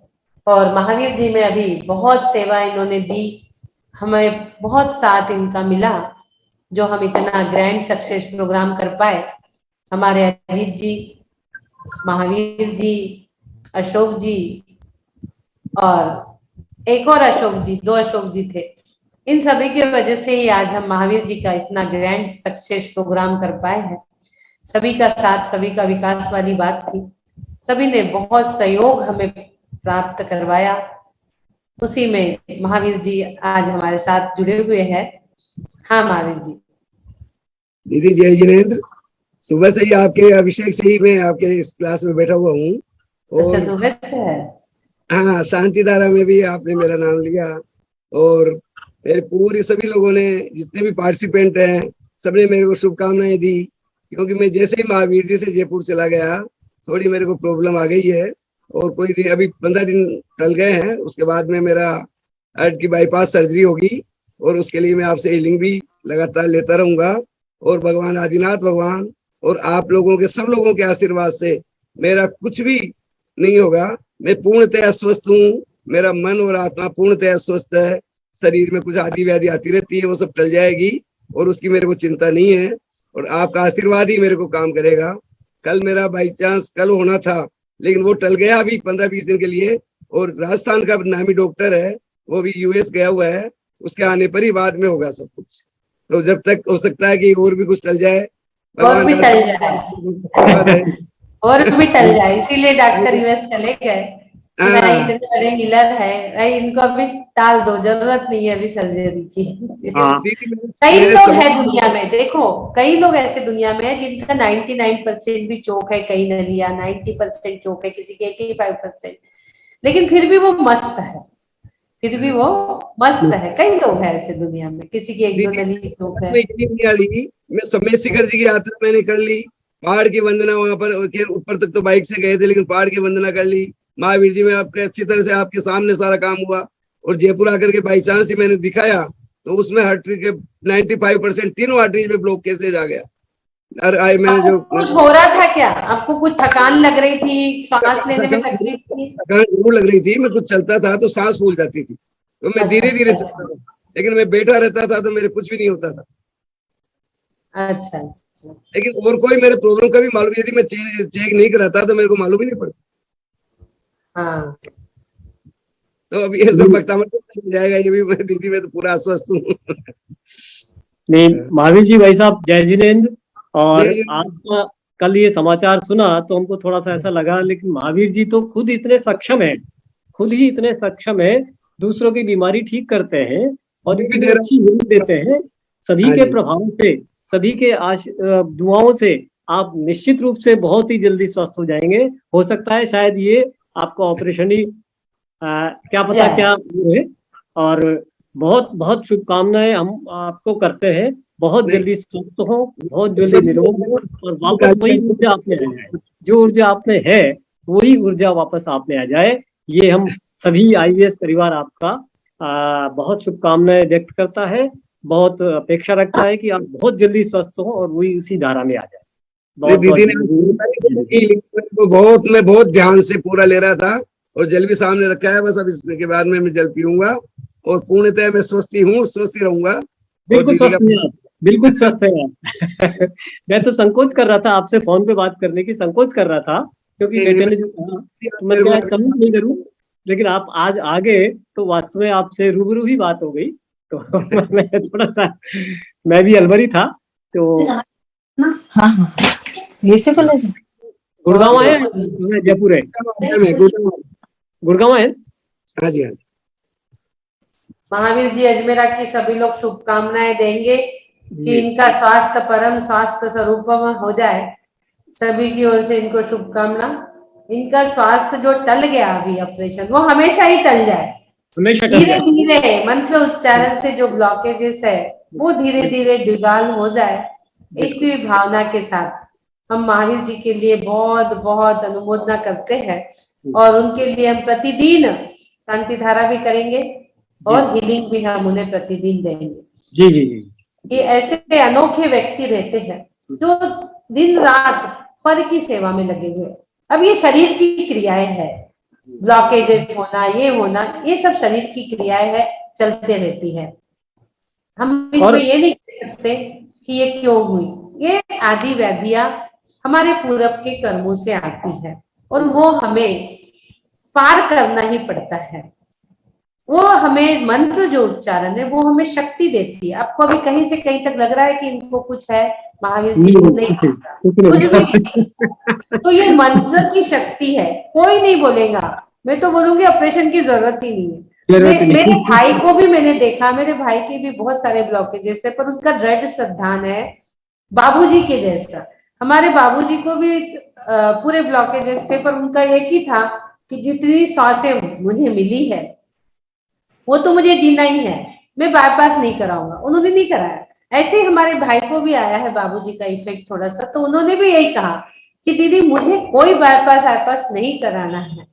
और महावीर जी में अभी बहुत सेवा इन्होंने दी, हमें बहुत साथ इनका मिला, जो हम इतना ग्रैंड सक्सेस प्रोग्राम कर पाए। हमारे अजीत जी, महावीर जी, अशोक जी, और एक और अशोक जी, 2 अशोक जी थे, इन सभी की वजह से ही आज हम महावीर जी का इतना ग्रैंड सक्सेस प्रोग्राम कर पाए हैं। सभी का साथ, सभी का विकास वाली बात थी, सभी ने बहुत सहयोग हमें प्राप्त करवाया। उसी में महावीर जी आज हमारे साथ जुड़े हुए हैं। हाँ महावीर जी। दीदी जय जिनेन्द्र, सुबह से ही आपके अभिषेक से ही मैं आपके इस क्लास में बैठा हुआ हूँ। अच्छा, और सुबह से है। हाँ, शांति धारा में भी आपने मेरा नाम लिया और मेरे पूरे सभी लोगों ने, जितने भी पार्टिसिपेंट हैं, सबने मेरे को शुभकामनाएं दी। क्योंकि मैं जैसे ही महावीर जी से जयपुर चला गया, थोड़ी मेरे को प्रॉब्लम आ गई है और कोई दिन, अभी 15 दिन टल गए हैं, उसके बाद में मेरा हार्ट की बाईपास सर्जरी होगी और उसके लिए मैं आपसे हीलिंग भी लगातार लेता रहूंगा। और भगवान आदिनाथ भगवान और आप लोगों के, सब लोगों के आशीर्वाद से मेरा कुछ भी नहीं होगा। मैं पूर्णतः स्वस्थ हूँ, मेरा मन और आत्मा पूर्णतः स्वस्थ है। शरीर में कुछ आदि व्याधि आती रहती है, वो सब टल जाएगी और उसकी मेरे को चिंता नहीं है और आपका आशीर्वाद ही मेरे को काम करेगा। कल मेरा बाई चांस कल होना था, लेकिन वो टल गया अभी 15-20 दिन के लिए। और राजस्थान का नामी डॉक्टर है, वो भी यूएस गया हुआ है, उसके आने पर ही बाद में होगा सब कुछ। तो जब तक हो सकता है कि और भी कुछ टल जाए, और भी टल जाए, आशीर्वाद है। और भी टल जाए, इसीलिए डॉक्टर यूएस चले गए। हाँ। भाई इतने बड़े हीलर है भाई, इनको अभी टाल दो, जरूरत नहीं है अभी सर्जरी की। हाँ। कई लोग हैं दुनिया में, देखो कई लोग ऐसे दुनिया में है जिनका 99% भी चोक है, कई नलिया 90% चोक है, किसी के 85%, लेकिन फिर भी वो मस्त है, फिर भी वो मस्त है। कई लोग हैं ऐसे दुनिया में, किसी की 1-2 नली चोक है। मैं समय शिखर जी की यात्रा मैंने कर ली, पहाड़ की वंदना, वहां पर ऊपर तक तो बाइक से गए थे, लेकिन पहाड़ की वंदना कर ली। महावीर जी में आपके अच्छी तरह से आपके सामने सारा काम हुआ और जयपुर आकर के बाई चांस ही मैंने दिखाया तो उसमें आर्टरी के 95% तीनों आर्टरीज में ब्लॉक कैसे आ गया। और आई मैंने जो कुछ हो रहा था क्या, आपको कुछ थकान लग रही थी, सांस लेने में तकलीफ थी? थकान जरूर लग रही थी, मैं कुछ चलता था तो सांस फूल जाती थी, तो मैं धीरे धीरे चलता था, लेकिन मैं बैठा रहता था तो मेरे कुछ भी नहीं होता था। अच्छा। लेकिन और कोई मेरे प्रॉब्लम का भी मालूम, यदि मैं चेक नहीं कराता तो मेरे को मालूम ही नहीं पड़ता। हाँ। तो अब ये सब वक्त जाएगा, ये भी मैं दीदी में तो पूरा आश्वस्त हूँ। नहीं महावीर जी, भाई साहब जय जिनेन्द्र। और जय जिनेन्द्र। आपका कल ये समाचार सुना तो हमको थोड़ा सा ऐसा लगा, लेकिन महावीर जी तो खुद इतने सक्षम है, खुद ही इतने सक्षम है, दूसरों की बीमारी ठीक करते हैं और इतनी अच्छी हीलिंग देते हैं। सभी के प्रभाव से, सभी के दुआओं से आप निश्चित रूप से बहुत ही जल्दी स्वस्थ हो जाएंगे। हो सकता है शायद ये आपका ऑपरेशन ही क्या पता क्या है। और बहुत बहुत शुभकामनाएं हम आपको करते हैं, बहुत जल्दी स्वस्थ हो, बहुत जल्दी निरोग हो और वापस वही ऊर्जा आप में आ जाए, जो ऊर्जा आप में है वही ऊर्जा वापस आप में आ जाए। ये हम सभी आईवीएस परिवार आपका बहुत शुभकामनाएं व्यक्त करता है, बहुत अपेक्षा रखता है कि आप बहुत जल्दी स्वस्थ हो और वही उसी धारा में आ जाए। दीदी ने मैं बहुत ध्यान से पूरा ले रहा था और जल भी सामने रखा है, बस अब इसके बाद में मैं जल पीऊंगा और पूर्णतः मैं स्वस्थ हूँ, स्वस्थ ही रहूंगा। बिल्कुल स्वस्थ है आप, बिल्कुल स्वस्थ है आप। मैं तो संकोच कर रहा था, आपसे फोन पे बात करने की संकोच कर रहा था, क्योंकि बेटे ने जो कहा तो मैं क्या कम नहीं करूँ, लेकिन आप आज आ गए तो वास्तव में आपसे रूबरू ही बात हो गई। तो मैं थोड़ा सा, मैं भी अलवरी था तो। हाँ ये से बोले गुड़गांव है, जयपुर है, गुड़गांव है। हाँ जी, हाँ। महावीर जी अजमेरा की सभी लोग शुभकामनाएं देंगे कि इनका स्वास्थ्य परम स्वास्थ्य स्वरूपम हो जाए। सभी की ओर से इनको शुभकामना। इनका स्वास्थ्य जो टल गया अभी ऑपरेशन, वो हमेशा ही टल जाए, धीरे धीरे मंत्र उच्चारण से जो ब्लॉकेजेस है वो धीरे धीरे डिसॉल्व हो जाए। इसी भावना के साथ हम महावीर जी के लिए बहुत बहुत अनुमोदना करते हैं और उनके लिए हम प्रतिदिन शांति धारा भी करेंगे और हीलिंग भी हम उन्हें प्रतिदिन देंगे। जी जी जी। ये ऐसे अनोखे व्यक्ति रहते हैं जो दिन रात पर की सेवा में लगे हुए। अब ये शरीर की क्रियाएं हैं, ब्लॉकेजेस होना, ये होना, ये सब शरीर की क्रियाएं है, चलते रहती है। हम इसमें ये नहीं कह सकते कि ये क्यों हुई। ये आदि व्याधियां हमारे पूर्व के कर्मों से आती है और वो हमें पार करना ही पड़ता है। वो हमें मंत्र जो उच्चारण है वो हमें शक्ति देती है। आपको अभी कहीं से कहीं तक लग रहा है कि इनको कुछ है, महावीर जी को नहीं आता, कुछ भी नहीं। तो ये मंत्र की शक्ति है, कोई नहीं बोलेगा। मैं तो बोलूंगी ऑपरेशन की जरूरत ही नहीं है। मेरे भाई को भी मैंने देखा, मेरे भाई के भी बहुत सारे ब्लॉकेजेस है, पर उसका दृढ़ श्रद्धान है बाबूजी के जैसा। हमारे बाबूजी को भी पूरे ब्लॉकेजेस थे, पर उनका एक ही था कि जितनी सांसें मुझे मिली है वो तो मुझे जीना ही है, मैं बाईपास नहीं कराऊंगा। उन्होंने नहीं कराया। ऐसे ही हमारे भाई को भी आया है बाबूजी का इफेक्ट थोड़ा सा, तो उन्होंने भी यही कहा कि दीदी मुझे कोई बाईपास नहीं कराना है।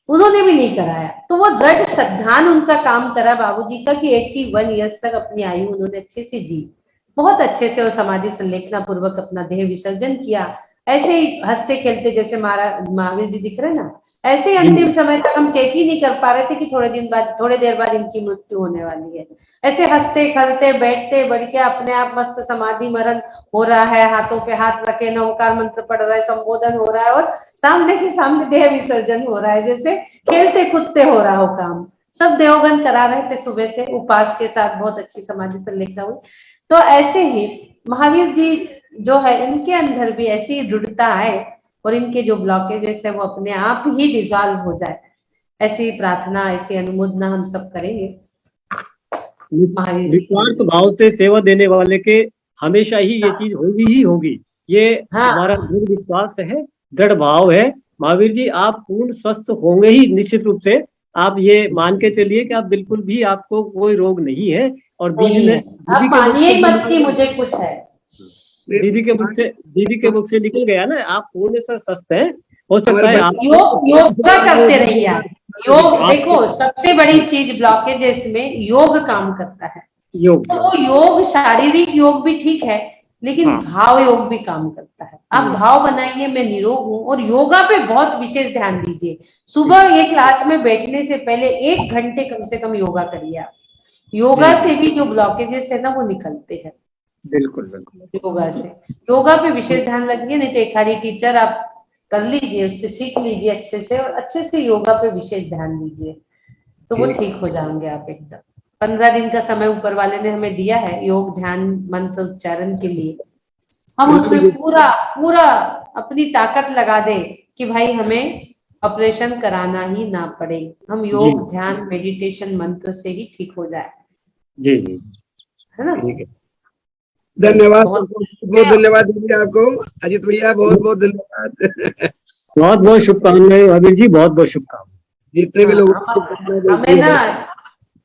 उन्होंने भी नहीं कराया। तो वो दृढ़ श्रद्धान उनका काम करा बाबूजी का कि 81 ईयर्स तक अपनी आयु उन्होंने अच्छे से जी, बहुत अच्छे से वो समाधि संलेखना पूर्वक अपना देह विसर्जन किया। ऐसे ही हंसते खेलते, जैसे महावीर जी दिख रहे ना, ऐसे ही अंतिम समय तक हम चेक ही नहीं कर पा रहे थे कि थोड़े देर बाद इनकी मृत्यु होने वाली है। ऐसे हंसते खेलते बैठते बढ़ के अपने आप मस्त समाधि मरण हो रहा है, हाथों पे हाथ रखे नवकार मंत्र पढ़ रहा है, संबोधन हो रहा है और सामने के सामने देह विसर्जन हो रहा है, जैसे खेलते कूदते हो रहा हो काम। सब देवगन करा रहे थे सुबह से उपास के साथ, बहुत अच्छी समाधि संलेखना हुई। तो ऐसे ही महावीर जी जो है, इनके अंदर भी ऐसी दृढ़ता आए और इनके जो ब्लॉकेजेस है वो अपने आप ही डिजॉल्व हो जाए, ऐसी प्रार्थना, ऐसी अनुमोदना हम सब करेंगे। निस्वार्थ भाव से सेवा देने वाले के हमेशा ही ये चीज होगी ही होगी, ये हमारा दृढ़ विश्वास है, दृढ़ भाव है। महावीर जी आप पूर्ण स्वस्थ होंगे ही निश्चित रूप से। आप ये मान के चलिए कि आप बिल्कुल भी, आपको कोई रोग नहीं है। और आप मानिए मत कि मुझे कुछ है। दीदी के मुख से निकल गया ना, आप पूर्ण स्वस्थ हैं। हो सकता है आप योगा करते रहिए आप। योग देखो, सबसे बड़ी चीज ब्लॉकेजेस में योग काम करता है। तो योग, शारीरिक योग भी ठीक है, लेकिन भाव योग भी काम करता है। आप भाव बनाइए मैं निरोग हूँ, और योगा पे बहुत विशेष ध्यान दीजिए। सुबह ये क्लास में बैठने से पहले 1 घंटे कम से कम योगा करिए आप। योगा से भी जो ब्लॉकेजेस है ना वो निकलते हैं। बिल्कुल योगा से, योगा पे विशेष ध्यान लगिए, नहीं तो एक खाली टीचर आप कर लीजिए, उससे सीख लीजिए अच्छे से, और अच्छे से योगा पे विशेष ध्यान दीजिए, तो वो ठीक हो जाएंगे आप एकदम। 15 दिन का समय ऊपर वाले ने हमें दिया है योग ध्यान मंत्र उच्चारण के लिए। हम उसमें पूरा अपनी ताकत लगा दें कि भाई हमें ऑपरेशन कराना ही ना पड़े, हम योग ध्यान मेडिटेशन मंत्र से ही ठीक हो जाए। जी है ना। धन्यवाद, बहुत धन्यवाद दीदी आपको। अजित भैया बहुत बहुत धन्यवाद। बहुत बहुत शुभकामनाएं महावीर जी, बहुत बहुत शुभकामनाएं। जितने भी लोग हमें ना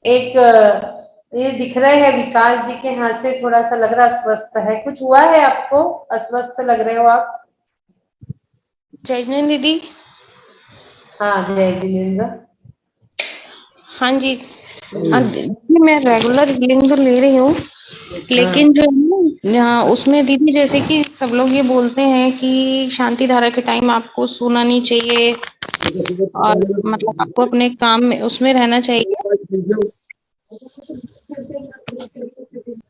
एक ये दिख रहे हैं विकास जी के हाथ से थोड़ा सा लग रहा अस्वस्थ है, कुछ हुआ है आपको? अस्वस्थ लग रहे हो आप? जय जिनेन्द्र दीदी। हाँ जय जिनेन्द्र। हाँ जी, मैं रेगुलर हीलिंग तो ले रही हूँ, लेकिन जो है ना उसमें दीदी, जैसे कि सब लोग ये बोलते हैं कि शांति धारा के टाइम आपको सोना नहीं चाहिए, और मतलब आपको अपने काम में उसमें रहना चाहिए।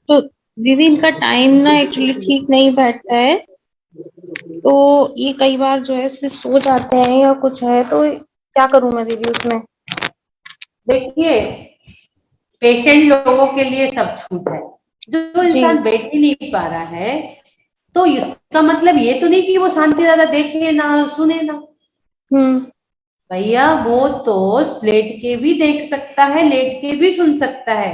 तो दीदी इनका टाइम ना एक्चुअली ठीक नहीं बैठता है, तो ये कई बार जो है इसमें सो जाते हैं या कुछ है, तो क्या करूं मैं दीदी उसमें? देखिए, पेशेंट लोगों के लिए सब छूट है। जो इंसान बैठ ही नहीं पा रहा है, तो इसका मतलब ये तो नहीं कि वो शांति ज्यादा देखे ना सुने ना। भैया वो तो लेट के भी देख सकता है, लेट के भी सुन सकता है।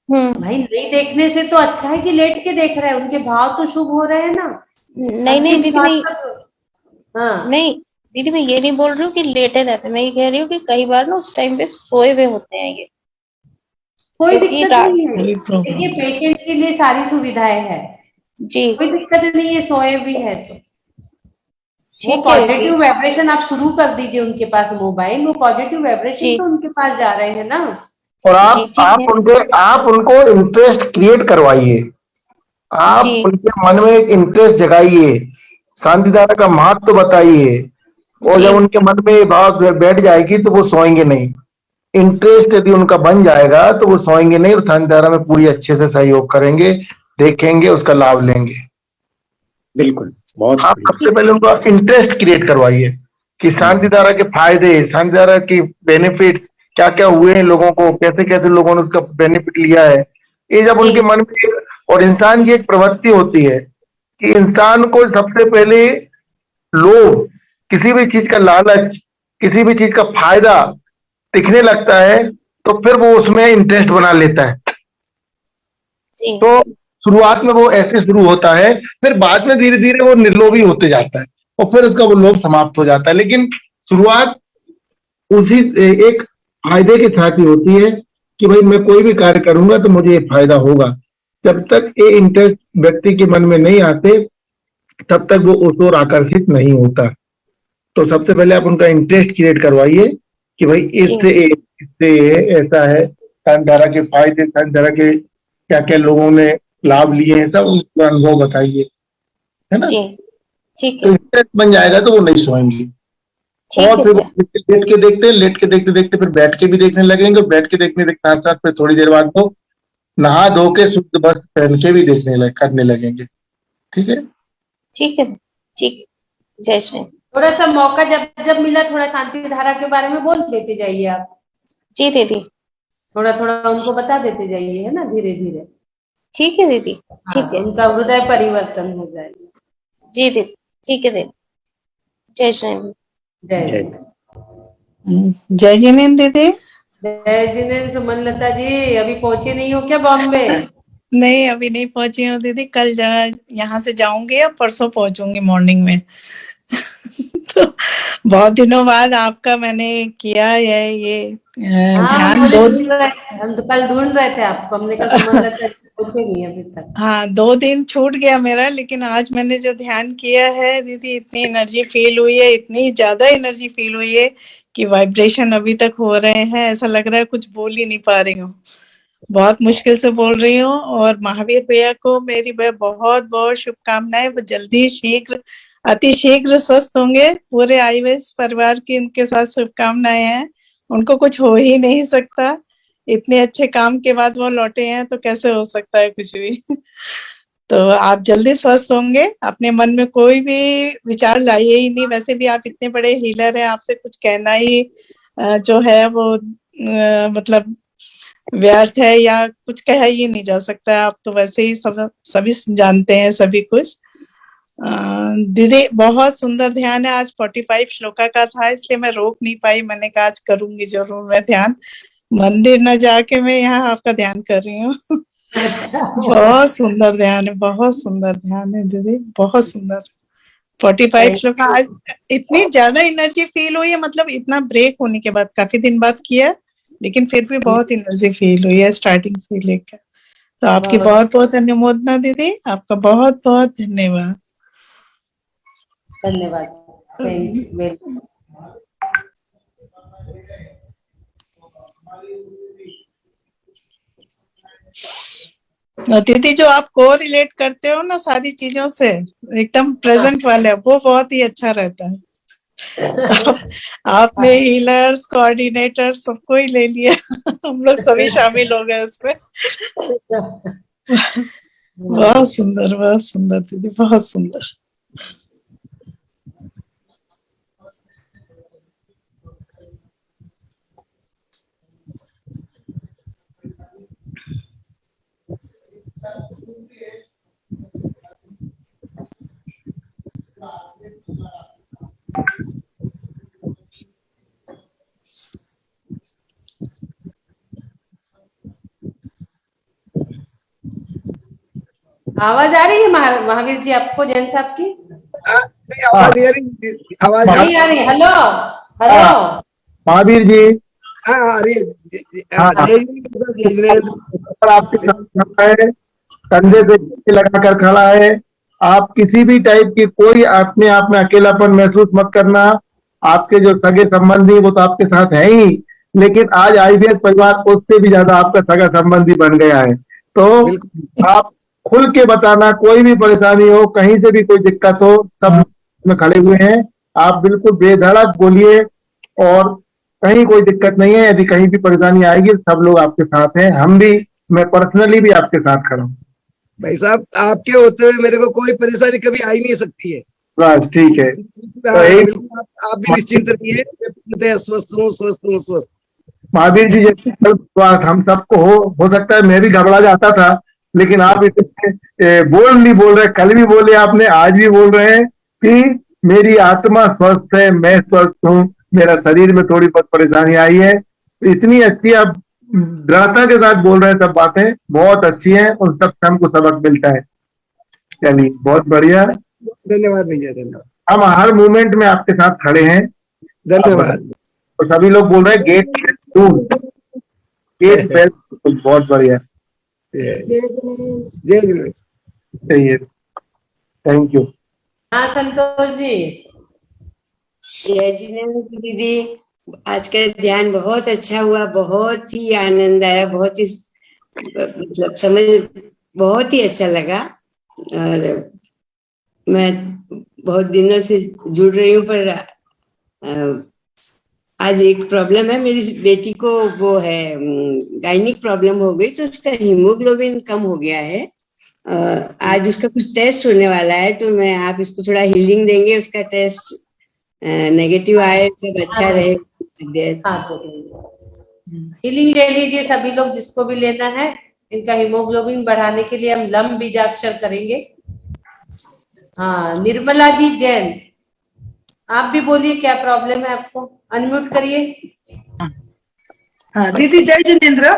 भाई नहीं देखने से तो अच्छा है कि लेट के देख रहा है, उनके भाव तो शुभ हो रहे हैं ना। नहीं दीदी, हाँ नहीं दीदी, मैं ये नहीं बोल रही हूँ कि लेटे रहते, मैं ये कह रही हूँ कि कई बार ना उस टाइम पे सोए हुए होते हैं ये। कोई दिक्कत नहीं है, देखिए पेशेंट के लिए सारी सुविधाएं हैं जी, कोई दिक्कत नहीं है, सोए भी है तो वो पॉजिटिव वाइब्रेशन आप शुरू कर दीजिए उनके पास मोबाइल, वो पॉजिटिव वाइब्रेशन तो उनके पास जा रहे हैं ना। और आप उनको इंटरेस्ट क्रिएट करवाइए, आप उनके मन में एक इंटरेस्ट जगाइए, शांति धारा का महत्व बताइए, और जब उनके मन में ये भाव बैठ जाएगी तो वो सोएंगे नहीं। इंटरेस्ट यदि उनका बन जाएगा तो वो सोएंगे नहीं, और शांति धारा में पूरी अच्छे से सहयोग करेंगे, देखेंगे, उसका लाभ लेंगे। बिल्कुल, बहुत आप सबसे पहले उनको आप इंटरेस्ट क्रिएट करवाइए कि शांति धारा के फायदे, शांति धारा की बेनिफिट क्या क्या हुए हैं लोगों को, कैसे कैसे लोगों ने उसका बेनिफिट लिया है, ये जब उनके मन में, और इंसान की एक प्रवृत्ति होती है कि इंसान को सबसे पहले लोभ, किसी भी चीज का लालच, किसी भी चीज का फायदा दिखने लगता है तो फिर वो उसमें इंटरेस्ट बना लेता है। जी तो शुरुआत में वो ऐसे शुरू होता है, फिर बाद में धीरे धीरे वो निर्लोभी होते जाता है और फिर उसका वो लोभ समाप्त हो जाता है। लेकिन शुरुआत उसी एक फायदे के साथ ही होती है कि भाई मैं कोई भी कार्य करूंगा तो मुझे ये फायदा होगा। जब तक ये इंटरेस्ट व्यक्ति के मन में नहीं आते तब तक वो उस ओर आकर्षित नहीं होता। तो सबसे पहले आप उनका इंटरेस्ट क्रिएट करवाइए कि भाई इससे ऐसा है, धनधारा के फायदे, धनधारा के क्या क्या लोगों ने लाभ लिए हैं, सब उनको अनुभव बताइए, है ना। जी ठीक तो है इंटरेस्ट बन जाएगा तो वो नहीं सोएंगे। ठीक और है फिर भैया। लेट के देखते देखते फिर बैठ के भी देखने लगेंगे, बैठ के देखने देखते साथ साथ फिर थोड़ी देर बाद वो नहा धो के शुद्ध वस्त्र पहन के भी करने लगेंगे। ठीक है, ठीक है ठीक है। जय श्री राम। थोड़ा सा मौका जब जब मिला थोड़ा शांति धारा के बारे में बोल देते जाइए आप, जी दीदी थोड़ा थोड़ा उनको बता देते जाइए, है ना, धीरे धीरे। ठीक है दीदी ठीक है। उनका हृदय परिवर्तन हो जाएगा। जी दीदी ठीक है दीदी। जय श्री राम। जय जय जिनेन्द्र दीदी। जय जिनेन्द्र। सुमन लता जी अभी पहुंचे नहीं हो क्या बॉम्बे? नहीं अभी नहीं पहुंची हूँ दीदी, कल यहाँ से जाऊंगी या परसों पहुंचूंगी मॉर्निंग में। तो बहुत दिनों बाद आपका मैंने किया है ये ध्यान। हम तो कल ढूंढ रहे थे आपको, हमने कहा सुमन लता जी पहुंचे नहीं अभी तक। हाँ 2 दिन छूट गया मेरा, लेकिन आज मैंने जो ध्यान किया है दीदी, इतनी एनर्जी फील हुई है, इतनी ज्यादा एनर्जी फील हुई है कि वाइब्रेशन अभी तक हो रहे हैं, ऐसा लग रहा है कुछ बोल ही नहीं पा रही हूँ, बहुत मुश्किल से बोल रही हूँ। और महावीर भैया को मेरी बहुत बहुत शुभकामनाएं, वो जल्दी शीघ्र अति शीघ्र स्वस्थ होंगे। पूरे आईवेस परिवार की इनके साथ शुभकामनाएं हैं, उनको कुछ हो ही नहीं सकता, इतने अच्छे काम के बाद वो लौटे हैं तो कैसे हो सकता है कुछ भी। तो आप जल्दी स्वस्थ होंगे, अपने मन में कोई भी विचार लाइए ही नहीं। वैसे भी आप इतने बड़े हीलर हैं, आपसे कुछ कहना ही जो है वो मतलब व्यर्थ है या कुछ कहा ही नहीं जा सकता है। आप तो वैसे ही सभी जानते हैं सभी कुछ। दीदी बहुत सुंदर ध्यान है, आज 45 श्लोका का था इसलिए मैं रोक नहीं पाई, मैंने कहा आज करूंगी जरूर मैं ध्यान, मंदिर न जाके मैं यहाँ आपका ध्यान कर रही हूँ। बहुत सुंदर ध्यान है, बहुत सुंदर ध्यान है दीदी, बहुत सुंदर। 45 श्लोका आज इतनी ज्यादा एनर्जी फील हुई है, मतलब इतना ब्रेक होने के बाद काफी दिन बाद किया, लेकिन फिर भी बहुत एनर्जी फील हुई है स्टार्टिंग से लेकर। तो आपकी बहुत बहुत अनुमोदना दीदी, आपका बहुत बहुत धन्यवाद। धन्यवाद। Thank you. दीदी जो आप को रिलेट करते हो ना सारी चीजों से, एकदम प्रेजेंट वाले, वो बहुत ही अच्छा रहता है। आपने हीलर्स, कोऑर्डिनेटर सबको ही ले लिया। हम लोग सभी शामिल हो गए उसमें। बहुत सुंदर दीदी, बहुत सुंदर। आवाज आ रही है महावीर जी आपको, जैन साहब की? आवाज नहीं आ रही, आवाज नहीं आ रही। Hello hello Mahavir ji. हाँ आ रही है। आपके साथ है, कंधे से लगा कर खड़ा है, आप किसी भी टाइप की कोई अपने आप में अकेलापन महसूस मत करना। आपके जो सगे संबंधी वो तो आपके साथ है ही, लेकिन आज आईवीएस परिवार उससे भी ज्यादा आपका सगा संबंधी बन गया है। तो आप खुल के बताना, कोई भी परेशानी हो, कहीं से भी कोई दिक्कत हो, सब में खड़े हुए हैं। आप बिल्कुल बेधड़क बोलिए और कहीं कोई दिक्कत नहीं है। यदि कहीं भी परेशानी आएगी सब लोग आपके साथ हैं, हम भी, मैं पर्सनली भी आपके साथ खड़ा हूँ। भाई साहब आपके होते हुए मेरे को कोई परेशानी कभी आ ही नहीं सकती है। बस ठीक है, आप भी निश्चिंत रहिए, स्वस्थ हूँ स्वस्थ हूँ स्वस्थ। महावीर जी जैसे विश्वास हम सबको हो सकता है मैं भी घबरा जाता था, लेकिन आप इतने बोल रहे, कल भी बोले आपने, आज भी बोल रहे हैं कि मेरी आत्मा स्वस्थ है, मैं स्वस्थ हूँ, मेरा शरीर में थोड़ी बहुत परेशानी आई है। इतनी अच्छी आप दृढ़ता के साथ बोल रहे हैं, सब बातें बहुत अच्छी हैं और सबसे हमको सबक मिलता है। चलिए बहुत बढ़िया, धन्यवाद भैया, धन्यवाद, हम हर मोमेंट में आपके साथ खड़े हैं। धन्यवाद। तो सभी लोग बोल रहे हैं गेट फेल, बहुत बढ़िया, जय गुरु। चाहिए, थैंक यू। हाँ संतोष जी। जय जिनेन्द्र दीदी, आज का ध्यान बहुत अच्छा हुआ, बहुत ही आनंद आया, बहुत ही मतलब समझ बहुत ही अच्छा लगा। और मैं बहुत दिनों से जुड़ रही हूँ, पर आज एक प्रॉब्लम है, मेरी बेटी को वो है गायनिक प्रॉब्लम हो गई, तो उसका हीमोग्लोबिन कम हो गया है। आज उसका कुछ टेस्ट होने वाला है, तो मैं आप इसको थोड़ा हीलिंग देंगे, उसका टेस्ट नेगेटिव आए, सब अच्छा रहे। हीलिंग ले लीजिए सभी लोग, जिसको भी लेना है। इनका हीमोग्लोबिन बढ़ाने के लिए हम लम बीजाक्षर करेंगे। हाँ, निर्मला जी जैन, आप भी बोलिए क्या प्रॉब्लम है आपको, अनम्यूट करिए। हाँ दीदी, जय जिनेन्द्र।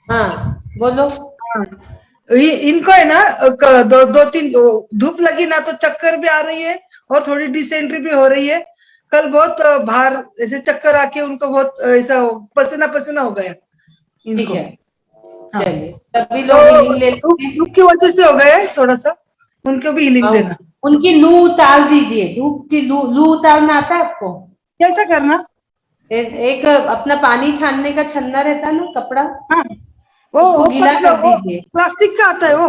हाँ बोलो। हाँ, इनको है ना दो तीन धूप लगी ना, तो चक्कर भी आ रही है और थोड़ी डिसेंट्री भी हो रही है। कल बहुत बाहर ऐसे चक्कर आके उनको बहुत ऐसा पसीना पसीना हो गया इनको। चलिए सभी लोग हीलिंग ले लेंगे। धूप की वजह से हो गया है थोड़ा सा, उनको भी हीलिंग देना। उनकी लू उतार दीजिए, धूप की लू उतारना आता है आपको? कैसा करना? एक अपना पानी छानने का छन्ना रहता है ना, कपड़ा, हाँ, वो गीला कर दीजिए। प्लास्टिक का आता है वो?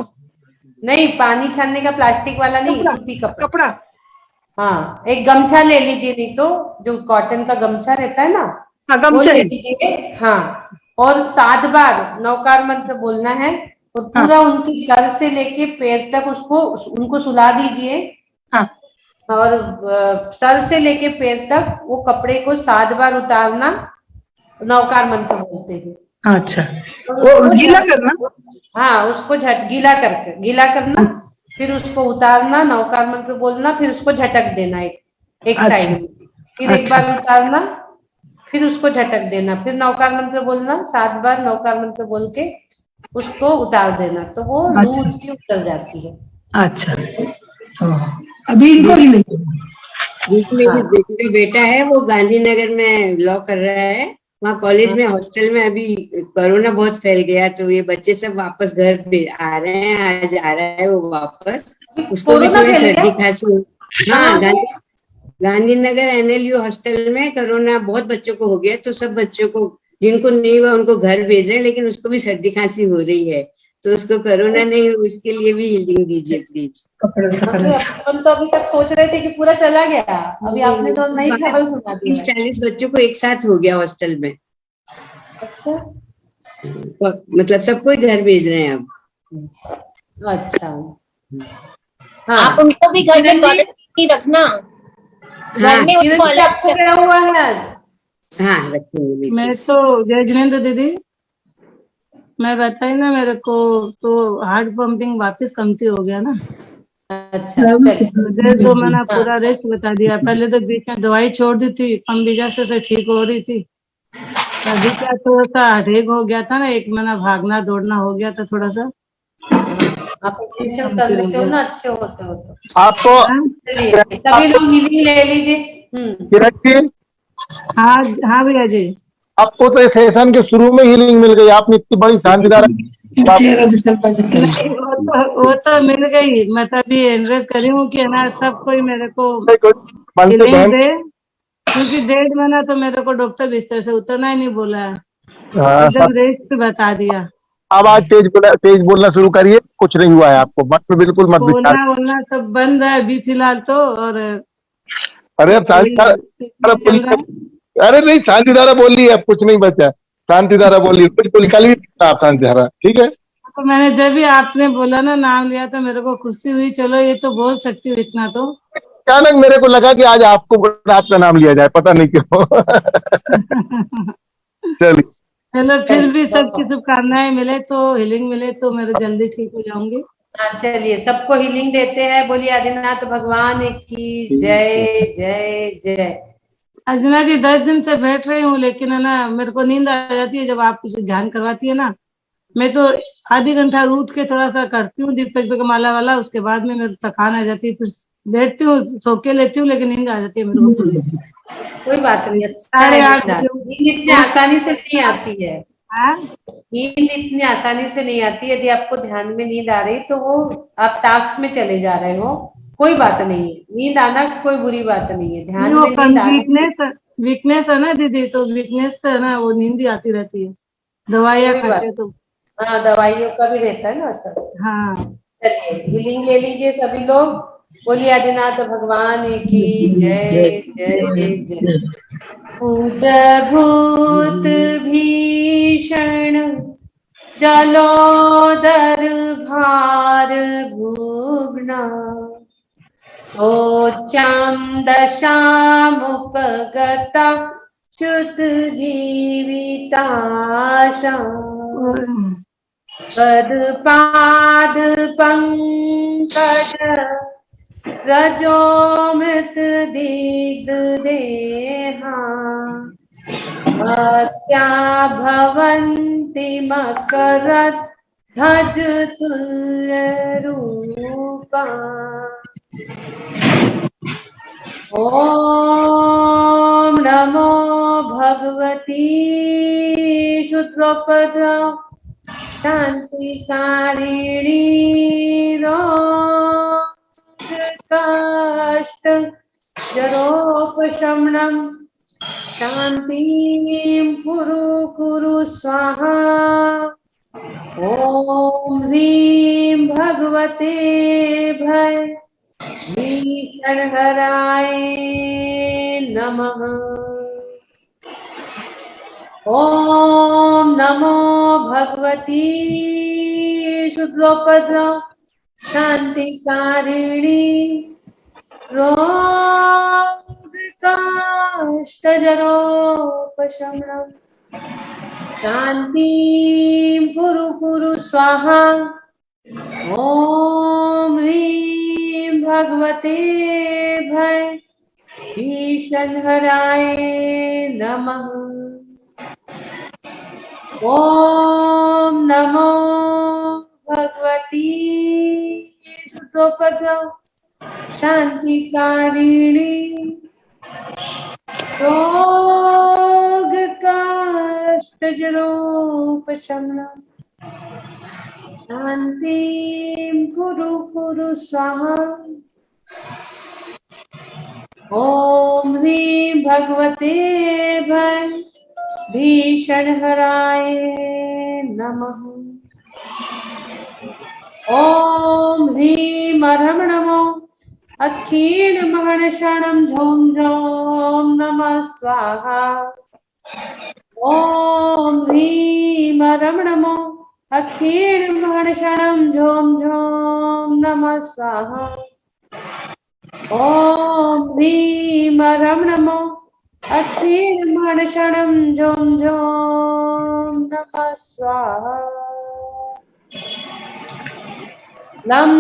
नहीं, पानी छानने का प्लास्टिक वाला नहीं, सूती कपड़ा। हाँ, एक गमछा ले लीजिए, नहीं तो जो कॉटन का गमछा रहता है ना, हाँ, गमछा ले लीजिए। हाँ, और 7 बार नवकार मंत्र बोलना है, और पूरा उनकी सर से लेके पैर तक उनको सुला दीजिए। हाँ, और सर से लेके पैर तक वो कपड़े को 7 बार उतारना, नवकार मंत्र बोलते हैं। अच्छा, वो गीला करना? हाँ, उसको गीला करना, फिर उसको उतारना, नवकार मंत्र बोलना, फिर उसको झटक देना एक साइड में, फिर एक बार उतारना, फिर उसको झटक देना, फिर नवकार मंत्र बोलना, 7 बार नवकार मंत्र बोल के उसको उतार देना, तो वो लू उसकी उतर जाती है। अच्छा, अभी इनको ही नहीं। मेरी बेटी का बेटा है, वो गांधीनगर में लॉ कर रहा है, वहाँ कॉलेज में हॉस्टल में। अभी कोरोना बहुत फैल गया, तो ये बच्चे सब वापस घर पे आ रहे हैं, आज आ रहा है वो वापस। उसको भी थोड़ी सर्दी खांसी। हाँ, गांधीनगर NLU हॉस्टल में कोरोना बहुत बच्चों को हो गया, तो सब बच्चों को जिनको नहीं हुआ उनको घर भेज रहे हैं, लेकिन उसको भी सर्दी खांसी हो रही है, तो उसको कोरोना नहीं हो, उसके लिए भी हीलिंग दीजिए प्लीज। हम तो अभी तक सोच रहे थे कि पूरा चला गया, अभी आपने तो नई खबर सुना दी। 40 बच्चों को एक साथ हो गया हॉस्टल में। अच्छा, मतलब सबको घर भेज रहे हैं अब। अच्छा, हाँ, आप उनको भी घर में क्वारंटाइन रखना, घर में उनको अलग क्या हुआ है। हाँ, रखेंगे। मैं तो जय जिनेन्द्र दीदी, मैं बताई ना, मेरे को तो हार्ट पंपिंग वापस कमती हो गया ना। अच्छा, वो मैंने पूरा रेस्ट बता दिया। पहले तो बीच में दवाई छोड़ दी थी, पम्बीजा से ठीक हो रही थी। अभी क्या थोड़ा सा हेडेक हो गया था ना, 1 महीना भागना दौड़ना हो गया था थोड़ा सा। आप ऑपरेशन कर लेते हो ना, अच्छे होते हो तो। आपको सभी लोग हीलिंग ले लीजिए। किरण जी, हाँ भैया जी, आपको तो सेशन के शुरू में हीलिंग मिल गई, आपने इतनी बड़ी शांतिदार। वो तो मिल गई, मैं तभी एनरेज करी हूँ कि ना सब कोई मेरे को हीलिंग दे, क्योंकि 1.5 महीना तो मेरे को डॉक्टर बिस्तर से उतरना ही नहीं बोला, एकदम रेस्ट बता दिया। अब आज तेज बोलना शुरू करिए, कुछ नहीं हुआ है आपको, मत बिल्कुल मत बोलना सब बंद है अभी फिलहाल तो। और अरे अब अरे नहीं, शांतिधारा बोल ली, अब कुछ नहीं बचा, शांतिधारा बोल ली, कुछ कल भी आप शांतिधारा, ठीक है। तो मैंने जब भी आपने बोला ना, नाम लिया, तो मेरे को खुशी हुई, चलो ये तो बोल सकती हूँ इतना तो। अचानक मेरे को लगा कि आज आपका नाम लिया जाए, पता नहीं क्यों। चलिए चलो फिर भी सबकी शुभकामनाएं मिले तो हीलिंग मिले तो मैं जल्दी ठीक हो जाऊंगी। हाँ, चलिए सबको हीलिंग देते हैं। बोलिए आदिनाथ भगवान की जय जय जय। अर्चना जी 10 दिन से बैठ रही हूँ, लेकिन है ना मेरे को नींद आ जाती है जब आप किसी ध्यान करवाती है ना। मैं तो आधी घंटा उठ के थोड़ा सा करती हूँ दीपक का माला वाला, उसके बाद में मेरे थकान आ जाती है, फिर बैठती हूँ, सो के लेती हूँ, लेकिन नींद आ जाती है मेरे को पूरी। कोई बात नहीं, अच्छा है। 8:30 नींद इतनी आसानी से नहीं आती है। हाँ? नींद इतनी आसानी से नहीं आती। यदि आपको ध्यान में नींद आ रही तो वो आप टास्क में चले जा रहे हो, कोई बात नहीं है। नींद आना कोई बुरी बात नहीं है। ध्यान वो में नींद आना वीकनेस है ना दीदी, तो वीकनेस से ना वो नींद ही आती रहती है, दवाइयाँ कोई बात खाते तो। हाँ, दवाइयों का भी रहता है ना असर। हाँ चलिए हीलिंग ले लीजिए सभी लोग। बोलिए आदिनाथ भगवान की जय जय जय। भूत भूत भीषण जलोदर भार भुग्ना शोचां दशामुपगता च्युत जीविताशा पद पंकज रजोमृत दिग्ध देहा अस्या भवन्ति मकरत् ध्वज तुल्य रूपा। ओम नमो भगवती शुद्धोपद्र शांतिकारिणी रोगकाष्ठ जरोपशमनम शांतिं कुरु कुरु स्वाहा। ओम ह्रीं भगवते भय भीषणहराय नमः। ओम नमो भगवती शुद्धोपद्र शांतिकारिणी रोगकाष्ठजरोपशमनम शांतिं कुरु कुरु स्वाहा। ओम ह्रीं भगवते भय भीषणहराय नमः। ओम नमो भगवती शुद्धोपद्र शांतिकारिणी रोगकाष्ठजरोपशमनम शांतिं कुरु कुरु स्वाहा। ओम ह्रीं भगवते भय भीषणहराय नमः। ओम ह्रीं अर्हं नमो अक्षीणमहर्षणं झों झों नमः स्वाहा। ओम ह्रीं अर्हं नमो अक्षीणमहर्षणं झों झों नमः स्वाहा। ओम ह्रीं अर्हं नमो अक्षीणमहर्षणं झों झों नमः स्वाहा। लं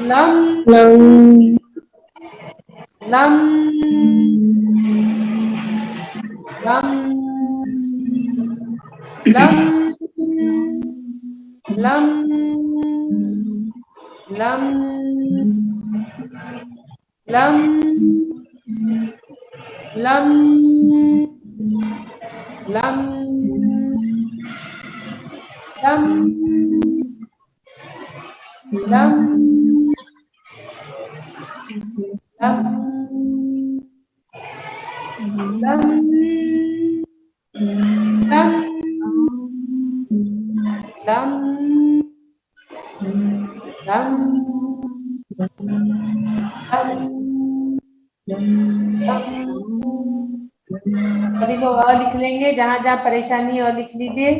लं लं लं लं लं लं लं लं लं लं लं लं सभी लोग और लिख लेंगे, जहाँ जहाँ परेशानी और लिख लीजिए।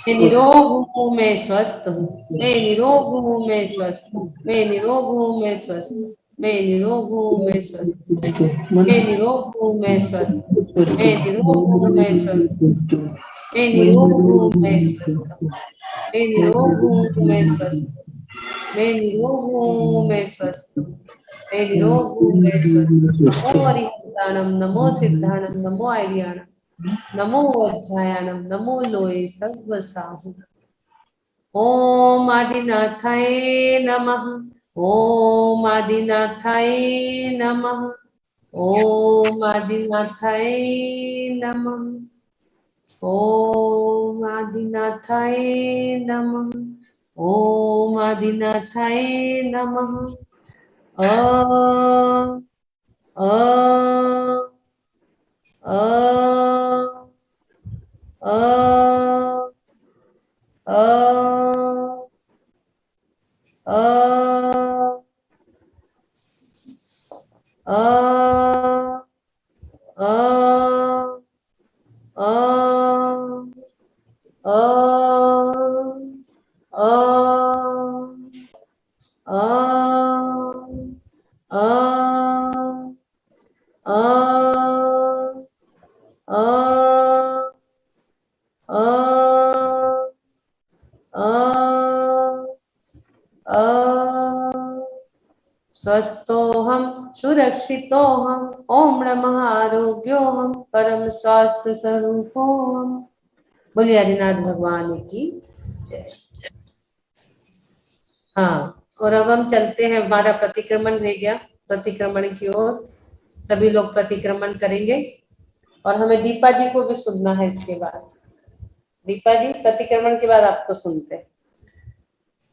मैं निरोग हूँ, मैं स्वस्थ हूँ। मैं निरोग हूँ, मैं स्वस्थ हूँ। मैं निरोग हूँ, मैं स्वस्थ हूँ। मैं निरोग हूँ, मैं स्वस्थ हूँ, मैं निरोग हूँ, मैं स्वस्थ हूँ, मैं निरोग हूँ, मैं स्वस्थ हूँ, मैं निरोग हूँ, मैं स्वस्थ हूँ, मैं निरोग हूँ, मैं स्वस्थ हूँ, मैं निरोग हूँ, मैं स्वस्थ हूँ, मैं निरोग हूँ, मैं स्वस्थ हूँ। नमो अरिहंताणम, नमो सिद्धाणम, नमो आर्याणम, नमो अध्यायाणम, नमो लोये सर्व साहु। ओम आदिनाथाय नमः। ओम आदिनाथाय नमः। ओम आदिनाथाय नमः। ओम आदिनाथाय नमः। ओम आदिनाथाय नमः। अ अ अ अ अ स्वस्थोहम सुरक्षितोहम ओम नमः आरोग्योहम परम स्वास्थ्य स्वरूपोहम। बोलिए आदिनाथ भगवान की जय। हाँ, और अब हम चलते हैं, हमारा प्रतिक्रमण रह गया, प्रतिक्रमण की ओर सभी लोग प्रतिक्रमण करेंगे और हमें दीपा जी को भी सुनना है इसके बाद। दीपा जी, प्रतिक्रमण के बाद आपको सुनते हैं।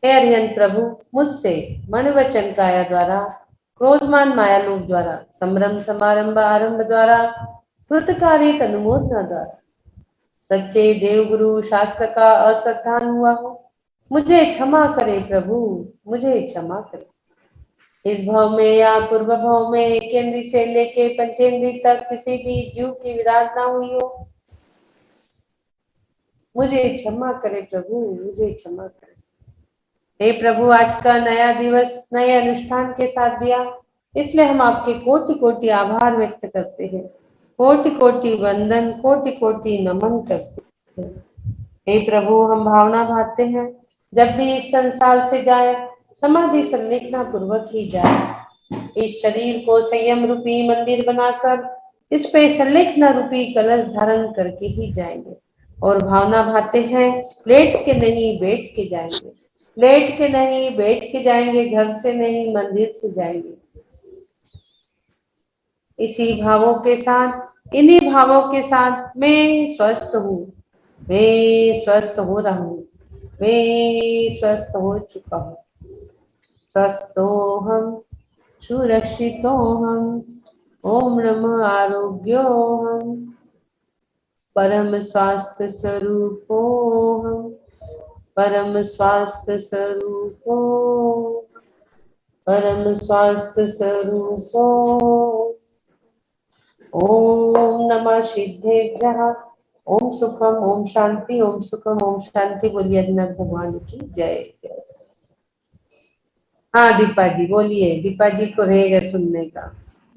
हे अरिहंत प्रभु, मुझसे मन वचन काया द्वारा, क्रोधमान माया लोभ द्वारा, संभ्रम समारंभ आरंभ द्वारा, कृतकार्य अनुमोदना द्वारा सच्चे देवगुरु शास्त्र का अश्रद्धान हुआ हो, मुझे क्षमा करे प्रभु, मुझे क्षमा करे। इस भाव में या पूर्व भाव में एकेंद्री से लेके पंचेंद्री तक किसी भी जीव की विराधना हुई हो, मुझे क्षमा करे प्रभु, मुझे क्षमा करे। हे प्रभु, आज का नया दिवस नए अनुष्ठान के साथ दिया, इसलिए हम आपके कोटि कोटि आभार व्यक्त करते हैं, कोटि कोटि वंदन, कोटि कोटि नमन करते हैं। हे प्रभु, हम भावना भाते हैं जब भी इस संसार से जाए, समाधि संलेखना पूर्वक ही जाए। इस शरीर को संयम रूपी मंदिर बनाकर इस पे संलेखना रूपी कलश धारण करके ही जाएंगे। और भावना भाते हैं लेट के नहीं बैठ के जाएंगे, लेट के नहीं बैठ के जाएंगे, घर से नहीं मंदिर से जाएंगे। इसी भावों के साथ, इन्हीं भावों के साथ मैं स्वस्थ हूँ, मैं स्वस्थ हो रहा हूँ, मैं स्वस्थ हो चुका हूँ। स्वस्थोहम सुरक्षितोहम ओम नमः आरोग्योहम परम स्वास्थ्य स्वरूपोहम, परम स्वास्थ्य स्वरूपो, परम स्वास्थ्य स्वरूपो। ओम नमः सिद्धेभ्यः, ओम सुखम, ओम शांति, ओम सुखम, ओम शांति। बोलिए आदिनाथ भगवान की जय जय। हाँ दीपा जी बोलिए, दीपा जी को रहेगा सुनने का।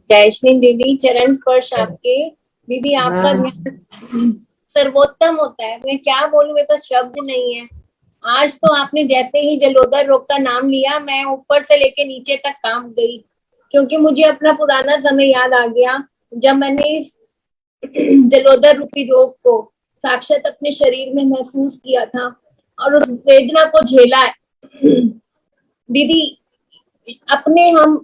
जय श्री दीदी, चरण स्पर्श आपके। दीदी आपका ध्यान सर्वोत्तम होता है, मैं क्या बोलूं, मेरे पास शब्द नहीं है। आज तो आपने जैसे ही जलोदर रोग का नाम लिया, मैं ऊपर से लेके नीचे तक कांप गई, क्योंकि मुझे अपना पुराना समय याद आ गया जब मैंने इस जलोदर रूपी रोग को साक्षात अपने शरीर में महसूस किया था और उस वेदना को झेला है। दीदी, अपने हम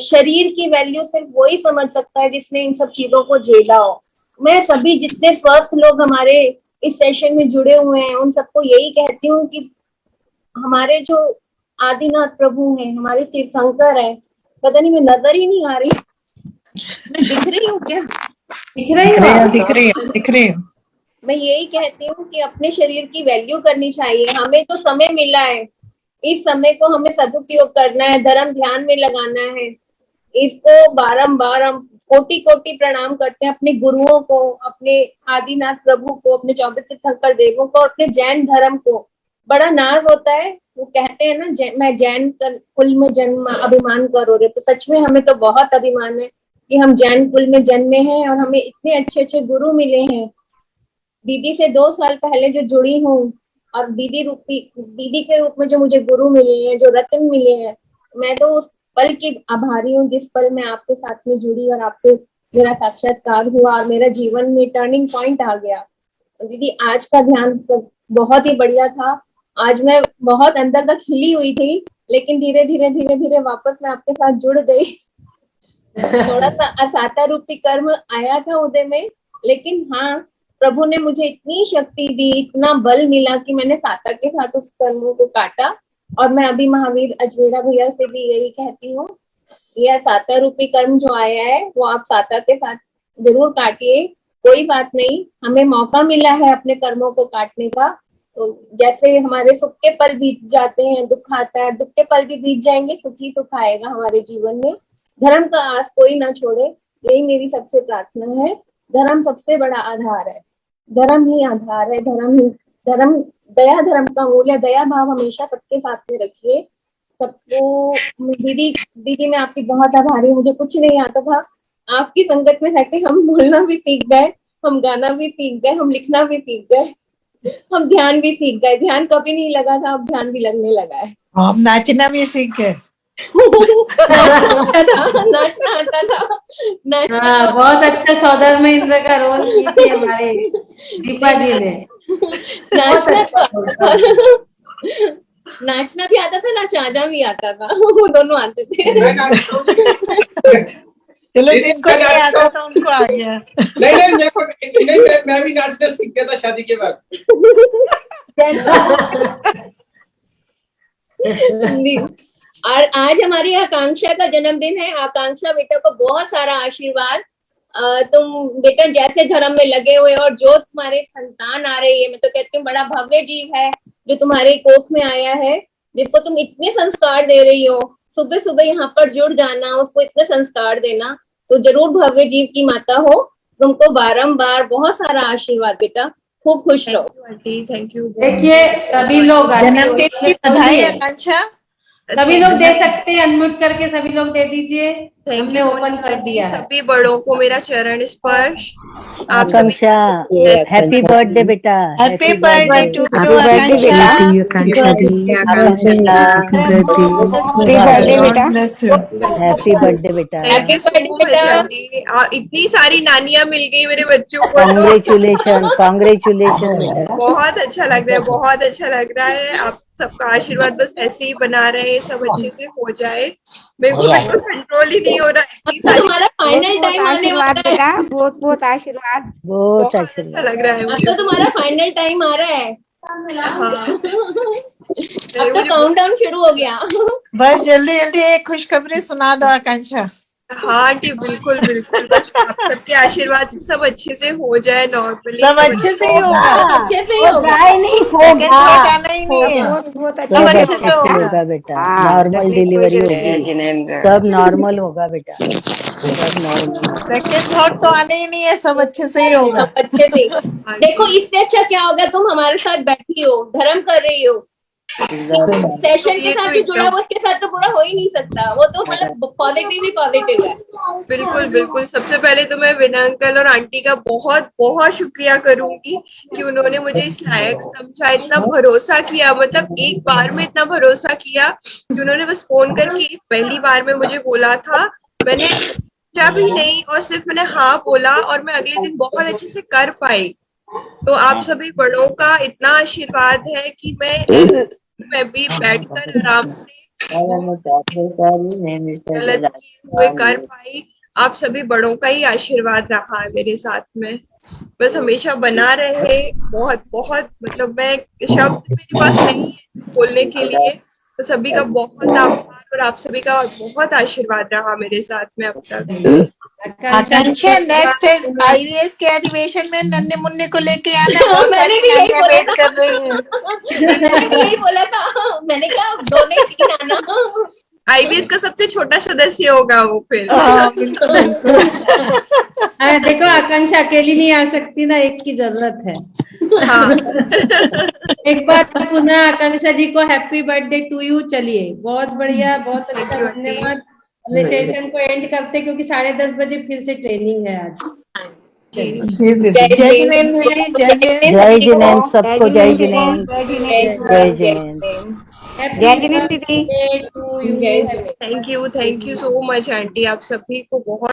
शरीर की वैल्यू सिर्फ वही समझ सकता है जिसने इन सब चीजों को झेला हो। मैं सभी जितने स्वस्थ लोग हमारे इस सेशन में जुड़े हुए हैं उन सबको यही कहती हूँ कि हमारे जो आदिनाथ प्रभु हैं, हमारे तीर्थंकर हैं, पता नहीं मैं नजर ही नहीं आ रही, दिख रही हूँ क्या? दिख रही हो। मैं यही कहती हूँ कि अपने शरीर की वैल्यू करनी चाहिए। हमें तो समय मिला है, इस समय को हमें सदुपयोग करना है, धर्म ध्यान में लगाना है। इसको बारंबार हम कोटि कोटि प्रणाम करते हैं अपने गुरुओं को, अपने आदिनाथ प्रभु को, अपने 24 तीर्थंकर देवों को, अपने जैन धर्म को बड़ा नाज होता है। वो कहते हैं ना मैं जैन कुल में जन्म अभिमान करो रे, तो सच में हमें तो बहुत अभिमान है कि हम जैन कुल में जन्मे हैं और हमें इतने अच्छे अच्छे गुरु मिले हैं। दीदी से 2 साल पहले जो जुड़ी हूँ और दीदी के रूप में जो मुझे गुरु मिले हैं, जो रत्न मिले हैं, मैं तो उस पल की आभारी हूँ जिस पल मैं आपके साथ में जुड़ी और आपसे मेरा साक्षात्कार हुआ और मेरा जीवन में टर्निंग पॉइंट आ गया। दीदी आज का ध्यान बहुत ही बढ़िया था। आज मैं बहुत अंदर तक हिली हुई थी, लेकिन धीरे धीरे वापस मैं आपके साथ जुड़ गई। थोड़ा सा असाता रूपी कर्म आया था उदय में, लेकिन हाँ, प्रभु ने मुझे इतनी शक्ति दी, इतना बल मिला कि मैंने साता के साथ उस कर्मों को काटा। और मैं अभी महावीर अजमेरा भैया से भी यही कहती हूँ, यह साता रूपी कर्म जो आया है वो आप साता के साथ जरूर काटिए, कोई बात नहीं, हमें मौका मिला है अपने कर्मों को काटने का। तो जैसे हमारे सुख के पल बीत जाते हैं, दुख आता है, दुख के पल भी बीत जाएंगे, सुख ही सुख आएगा हमारे जीवन में। धर्म का आस कोई ना छोड़े, यही मेरी सबसे प्रार्थना है। धर्म सबसे बड़ा आधार है, धर्म ही आधार है, धर्म दया धर्म का मूल है। दया भाव हमेशा सबके साथ में रखिए। सबको दीदी मैं आपकी बहुत आभारी हूँ। मुझे कुछ नहीं आता था, आपकी संगत में रहकर हम बोलना भी सीख गए, हम गाना भी सीख गए, हम लिखना भी सीख गए, हम ध्यान भी सीख गए। ध्यान कभी नहीं लगा था, अब ध्यान भी लगने लगा है। हम नाचना भी सीख गए। नाचना आता था। हाँ, बहुत अच्छा सौदर में इंद्र का रोल की हमारे दीपा जी ने। नाचना भी आता था, नचाना भी आता था, वो दोनों आते थे। चलो जिनको नहीं आता था उनको आ गया। नहीं, मैं भी नाचना सीख गया था शादी के बाद। और आज हमारी आकांक्षा का जन्मदिन है। आकांक्षा बेटा को बहुत सारा आशीर्वाद। तुम बेटा जैसे धर्म में लगे हुए और जो तुम्हारे संतान आ रही है, मैं तो कहती हूँ बड़ा भव्य जीव है जो तुम्हारे कोख में आया है, जिसको तुम इतने संस्कार दे रही हो। सुबह सुबह यहाँ पर जुड़ जाना, उसको इतने संस्कार देना, तो जरूर भव्य जीव की माता हो। तुमको बारंबार बहुत सारा आशीर्वाद बेटा, खूब खुश रहो। Thank you. देखिए सभी लोग जन्मदिन की बधाई आकांक्षा। सभी लोग दे सकते हैं, अनम्यूट करके सभी लोग दे दीजिए। हमने ओपन कर दिया है। सभी बड़ों को मेरा चरण स्पर्श। आकांक्षा हैप्पी बर्थडे बेटा। Happy birthday to you Akanksha. Happy birthday बेटा। हैप्पी बर्थडे बेटा। इतनी सारी नानियां मिल गई मेरे बच्चों को। कांग्रेचुलेशन कांग्रेचुलेशन बेटा। बहुत अच्छा लग रहा है, बहुत अच्छा लग रहा है। आप सबका आशीर्वाद बस ऐसे ही बना रहे, सब अच्छे से हो जाए। मेरे को बिल्कुल कंट्रोल ही नहीं हो रहा है। तुम्हारा फाइनल टाइम आने वाला है। बहुत बहुत आशीर्वाद। बहुत अच्छा लग रहा है अब मुझे। तो तुम्हारा फाइनल टाइम आ रहा है। अब तो काउंटडाउन शुरू हो गया। बस जल्दी जल्दी एक खुशखबरी सुना दो आकांक्षा। हाँ आंटी, बिल्कुल बिल्कुल। बस आप सबके आशीर्वाद से सब अच्छे से हो जाए, नॉर्मली सब अच्छे से ही होगा। अच्छे से ही होगा। सब अच्छे से होगा बेटा। नॉर्मल डिलीवरी होगी, सब नॉर्मल होगा बेटा, सब नॉर्मल। सेकंड थॉट तो आने ही नहीं है, सब अच्छे से ही होगा। अच्छे से। देखो इससे अच्छा क्या होगा, तुम हमारे साथ बैठी हो, धर्म कर रही हो, सेशन के साथ जो जुड़ा वो उसके साथ तो पूरा हो ही नहीं सकता। वो तो मतलब पॉजिटिव ही पॉजिटिव है। बिल्कुल बिल्कुल। सबसे पहले तो मैं विनय अंकल और आंटी का बहुत बहुत शुक्रिया करूंगी कि उन्होंने मुझे इस लायक समझा, इतना भरोसा किया। मतलब एक बार में इतना भरोसा किया कि उन्होंने बस फोन करके पहली बार में मुझे बोला था। मैंने सोचा भी नहीं और सिर्फ मैंने हाँ बोला और मैं अगले दिन बहुत अच्छे से कर पाई। तो आप सभी बड़ों का इतना आशीर्वाद है कि मैं भी बैठकर आराम से गलत हुए कर पाई। आप सभी बड़ों का ही आशीर्वाद रहा है मेरे साथ में, बस हमेशा बना रहे। बहुत बहुत मतलब मैं शब्द मेरे पास नहीं है बोलने के लिए। तो सभी का बहुत आभार और आप सभी का बहुत आशीर्वाद रहा मेरे साथ में अब तक। आकांक्षा नेक्स्ट आईवीएस के अधिवेशन में नन्हे मुन्ने को लेके आना। बहुत मैंने सारी भी यही नानियां बोला वेट कर रही हैं। मैंने भी यही बोला था। मैंने कहा दोनों ही आना। आईवीएस का सबसे छोटा सदस्य होगा वो फिर। देखो आकांक्षा अकेली नहीं आ सकती ना, एक की जरूरत है। हाँ। एक बात सुना आकांक्षा जी को हैप्पी बर्थडे टू यू। चलिए बहुत बढ़िया, बहुत अच्छा, धन्यवाद। अपने सेशन को एंड करते क्योंकि 10:30 बजे फिर से ट्रेनिंग है आज। जय जिनेंद्र जी, जय जिनेंद्र, सबको जय जिनेंद्र, जय जिनेंद्र। जय जिनेंद्र दीदी। Thank you so much aunty, आप सभी को बहुत